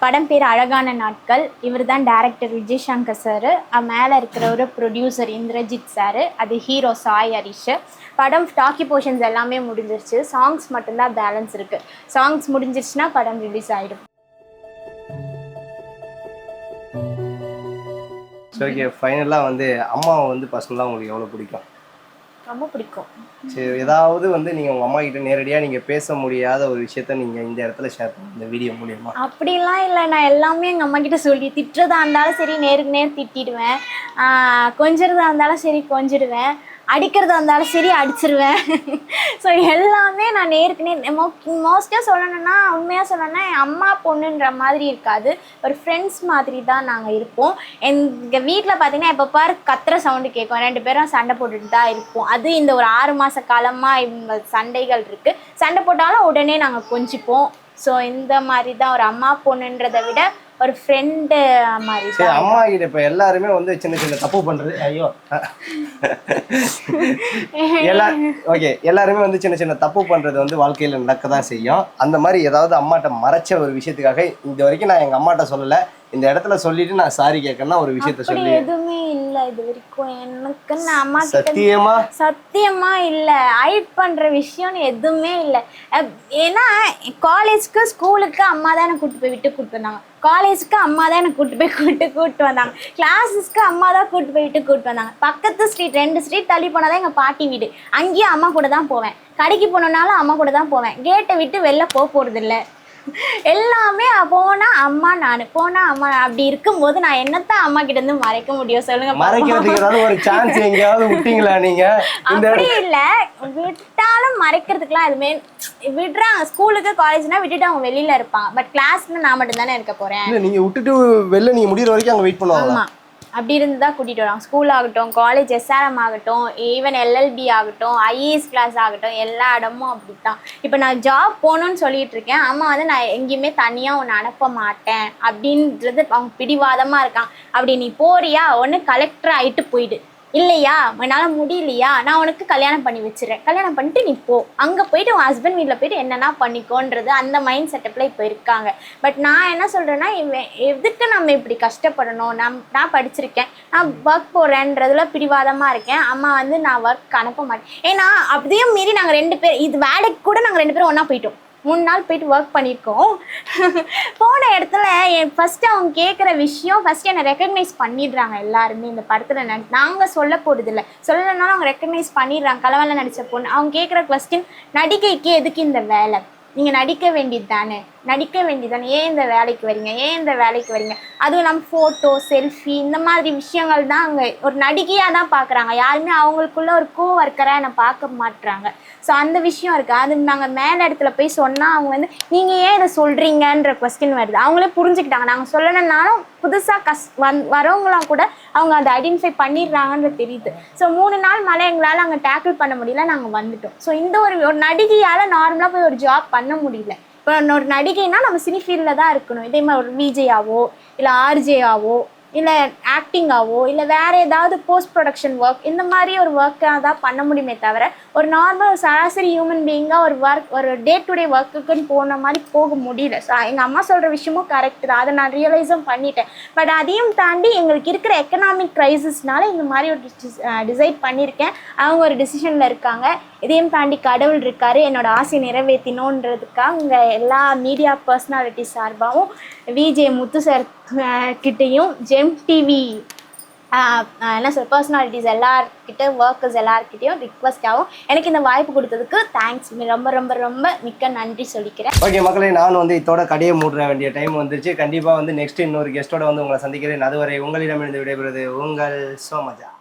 [SPEAKER 2] படம் பேர் அழகான நாட்கள். இவர் தான் டேரக்டர் விஜய் சங்கர் சார். மேலே இருக்கிறவர் ப்ரொடியூசர் இந்திரஜித் சார். அது ஹீரோ சாய் ஹரிஷ். படம் டாக்கி போர்ஷன்ஸ் எல்லாமே முடிஞ்சிருச்சு. சாங்ஸ் மட்டும்தான் பேலன்ஸ் இருக்குது. சாங்ஸ் முடிஞ்சிருச்சுன்னா படம் ரிலீஸ் ஆகிடும்.
[SPEAKER 1] ஓகே, ஃபைனலாக வந்து அம்மாவை வந்து பர்சனலாக உங்களுக்கு எவ்வளோ பிடிக்கும்?
[SPEAKER 2] ரொம்ப பிடிக்கும்.
[SPEAKER 1] சரி, ஏதாவது வந்து நீங்கள் உங்கள் அம்மா கிட்ட நேரடியாக நீங்கள் பேச முடியாத ஒரு விஷயத்த நீங்கள் இந்த இடத்துல ஷேர் பண்ணுங்க இந்த வீடியோ மூலியமா.
[SPEAKER 2] அப்படிலாம் இல்லை, நான் எல்லாமே எங்கள் அம்மா கிட்ட சொல்லி திட்டுறதா இருந்தாலும் சரி நேருக்கு நேர் திட்டிடுவேன், கொஞ்சிறதா இருந்தாலும் சரி கொஞ்சிடுவேன், அடிக்கிறதா இருந்தாலும் சரி அடிச்சிருவேன். ஸோ எல்லாமே நான் நேருக்கு நேர் மோஸ்ட்டாக சொல்லணும்னா உண்மையாக சொல்லணும்னா என் அம்மா பொண்ணுன்ற மாதிரி இருக்காது, ஒரு ஃப்ரெண்ட்ஸ் மாதிரி தான் நாங்கள் இருப்போம். எங்கள் வீட்டில் பார்த்தீங்கன்னா எப்போ பாரு கத்துற சவுண்டு கேட்கும், 2 பேரும் சண்டை போட்டுட்டு தான் இருப்போம். அது இந்த ஒரு 6 மாத காலமாக இவங்க சண்டைகள் இருக்குது. சண்டை போட்டாலும் உடனே நாங்கள் கொஞ்சிப்போம். ஸோ இந்த மாதிரி தான் ஒரு அம்மா பொண்ணுன்றதை விட ஒரு ஃப்ரெண்டு மாதிரி
[SPEAKER 1] சரி,
[SPEAKER 2] தான்.
[SPEAKER 1] அம்மா கிட்ட இப்போ எல்லாருமே வந்து சின்ன சின்ன தப்பு பண்ணுறது, ஐயோ ஓகே, எல்லாருமே வந்து சின்ன சின்ன தப்பு பண்ணுறது வந்து வாழ்க்கையில் நடக்க தான் செய்யும். அந்த மாதிரி ஏதாவது அம்மாட்ட மறைச்ச ஒரு விஷயத்துக்காக இது வரைக்கும் நான் எங்கள் அம்மாட்ட சொல்லலை, இந்த இடத்துல சொல்லிட்டு நான் சாரி கேட்கறேன்னா ஒரு விஷயத்த
[SPEAKER 2] அப்படி
[SPEAKER 1] சொல்லி.
[SPEAKER 2] எதுவுமே இல்லை இது வரைக்கும் எனக்கு. நான் அம்மா
[SPEAKER 1] சத்தியமா
[SPEAKER 2] சத்தியமா இல்லை, ஹைட் பண்ற விஷயம்னு எதுவுமே இல்லை. ஏன்னா காலேஜ்க்கு ஸ்கூலுக்கு அம்மா தான் எனக்கு கூட்டு போய் கூட்டு வந்தாங்க, காலேஜுக்கு அம்மா தான் எனக்கு கூட்டு வந்தாங்க, கிளாஸஸ்க்கு அம்மா தான் கூட்டு வந்தாங்க. பக்கத்து ஸ்ட்ரீட் 2 ஸ்ட்ரீட் தள்ளி போனாதான் எங்க பாட்டி வீடு, அங்கேயும் அம்மா கூட தான் போவேன். கடைக்கு போனோம்னாலும் அம்மா கூட தான் போவேன். கேட்டை விட்டு வெளில போறது இல்லை. எல்லாமே போனா அம்மா நான் போனா அம்மா. அப்படி இருக்கும்போது நான் என்னத்தான் அம்மா கிட்ட இருந்து மறைக்க முடியும் சொல்லுங்க.
[SPEAKER 1] மறைக்கிறதுக்கு ஏதாவது ஒரு சான்ஸ் எங்கேயாவது விட்டீங்களா நீங்க?
[SPEAKER 2] அப்படி இல்ல, விட்டாலும் மறைக்கிறதுக்குலாம் எதுவுமே விடுறாங்க. ஸ்கூலுக்கு காலேஜ்னா விட்டுட்டு அவங்க வெளியில இருப்பாங்க, பட் கிளாஸ்ல நான் மட்டும் தானே இருக்க போறேன்.
[SPEAKER 1] இல்ல, நீங்க விட்டுட்டு வெளில நீங்க முடிகிற வரைக்கும் அங்க வெயிட் பண்ணுவாங்க.
[SPEAKER 2] ஆமா, அப்படி இருந்து தான் கூட்டிகிட்டு வராங்க. ஸ்கூல் ஆகட்டும், காலேஜ் SRM ஆகட்டும், ஈவன் LLB ஆகட்டும், IAS கிளாஸ் ஆகட்டும், எல்லா இடமும் அப்படி தான். இப்போ நான் ஜாப் போகணுன்னு சொல்லிட்டு இருக்கேன், அம்மா வந்து நான் எங்கேயுமே தனியாக ஒன்று அனுப்ப மாட்டேன் அப்படின்றது அவங்க பிடிவாதமாக இருக்காங்க. அப்படி நீ போறியா, ஒன்று கலெக்டர் ஆகிட்டு போயிடு, இல்லையா என்னால் முடியலையா நான் உனக்கு கல்யாணம் பண்ணி வச்சிடறேன், கல்யாணம் பண்ணிட்டு நீ போ, அங்கே போயிட்டு உன் ஹஸ்பண்ட் வீட்டில் போயிட்டு என்னென்னா பண்ணிக்கோன்றது அந்த மைண்ட் செட்டப்பில் இப்போ இருக்காங்க. பட் நான் என்ன சொல்கிறேன்னா, எதுக்கு நம்ம இப்படி கஷ்டப்படணும், நான் படிச்சிருக்கேன், நான் ஒர்க் போகிறேன்றதுல பிடிவாதமாக இருக்கேன். அம்மா வந்து நான் ஒர்க் அனுப்ப மாட்டேன். ஏன்னா அப்படியும் மீறி நாங்கள் 2 பேர் இது வேலைக்கு கூட நாங்கள் 2 பேரும் ஒன்றா போயிட்டோம். 3 நாள் போயிட்டு ஒர்க் பண்ணியிருக்கோம். போன இடத்துல ஃபஸ்ட்டு அவங்க கேட்குற விஷயம், ஃபஸ்ட்டு என்னை ரெக்கக்னைஸ் பண்ணிடுறாங்க எல்லாருமே. இந்த படத்தில் நாங்கள் சொல்ல போகிறது இல்லை, சொல்லலைனாலும் அவங்க ரெக்கக்னைஸ் பண்ணிடுறாங்க. கலவலில் நடித்த பொண்ணு அவங்க கேட்குற கொஸ்டின், நடிகைக்கு எதுக்கு இந்த வேலை, நீங்கள் நடிக்க வேண்டியது தானே, ஏன் இந்த வேலைக்கு வரீங்க, அதுவும் இல்லாமல் ஃபோட்டோ செல்ஃபி இந்த மாதிரி விஷயங்கள் தான் அங்கே ஒரு நடிகையாக தான் பார்க்குறாங்க. யாருமே அவங்களுக்குள்ள ஒரு ஒர்க்கராக என்னை பார்க்க மாட்டுறாங்க. ஸோ அந்த விஷயம் இருக்குது. அது நாங்கள் மேலே இடத்துல போய் சொன்னால் அவங்க வந்து நீங்கள் ஏன் இதை சொல்கிறீங்கன்ற கொஸ்டின் வருது. அவங்களே புரிஞ்சுக்கிட்டாங்க, நாங்கள் சொல்லணுன்னாலும் புதுசாக வரவங்களாம் கூட அவங்க அதை ஐடென்டிஃபை பண்ணிடுறாங்கன்றது தெரியுது. ஸோ 3 நாள் மழை எங்களால் அங்கே டேக்கிள் பண்ண முடியல, நாங்கள் வந்துட்டோம். ஸோ இந்த ஒரு நடிகையால் நார்மலாக போய் ஒரு ஜாப் பண்ண முடியல. இப்போ ஒரு நடிகைனா நம்ம சினி ஃபீல்டில் தான் இருக்கணும். இதே மாதிரி ஒரு விஜேயாவோ இல்லை ஆர்ஜேயாவோ இல்லை ஆக்டிங்காவோ இல்லை வேறு ஏதாவது போஸ்ட் ப்ரொடக்ஷன் ஒர்க் இந்த மாதிரி ஒரு ஒர்க்காக தான் பண்ண முடியுமே தவிர ஒரு நார்மல் ஒரு சராசரி ஹியூமன் பீயிங்காக ஒரு டே டு டே ஒர்க்குக்குன்னு போன மாதிரி போக முடியல. ஸோ எங்கள் அம்மா சொல்கிற விஷயமும் கரெக்டு தான், அதை நான் ரியலைஸும் பண்ணிட்டேன். பட் அதையும் தாண்டி எங்களுக்கு இருக்கிற எக்கனாமிக் க்ரைசிஸ்னால இந்த மாதிரி ஒரு டிசைட் பண்ணியிருக்கேன். அவங்க ஒரு டிசிஷனில் இருக்காங்க. இதையும் தாண்டி கடவுள் இருக்காரு, என்னோட ஆசை நிறைவேற்றினோன்றதுக்காக இங்கே எல்லா மீடியா பர்சனாலிட்டி சார்பாகவும் விஜே முத்து சார் கிட்டேயும் ஜெம் டிவி என்ன சொல்ற பர்சனாலிட்டிஸ் எல்லார்கிட்ட ஒர்க்கர்ஸ் எல்லார்கிட்டையும் ரிக்வஸ்டாகவும் எனக்கு இந்த வாய்ப்பு கொடுத்ததுக்கு தேங்க்ஸ், ரொம்ப ரொம்ப ரொம்ப மிக்க நன்றி சொல்லிக்கிறேன்.
[SPEAKER 1] ஓகே மக்களே, நான் வந்து இதோட கடையை மூடுற வேண்டிய டைம் வந்துருச்சு. கண்டிப்பாக வந்து நெக்ஸ்ட் இன்னொரு கெஸ்ட்டோட வந்து உங்களை சந்திக்கிறேன். அதுவரை உங்களிடமிருந்து விடைபெறுவது உங்கள் சோமஜா.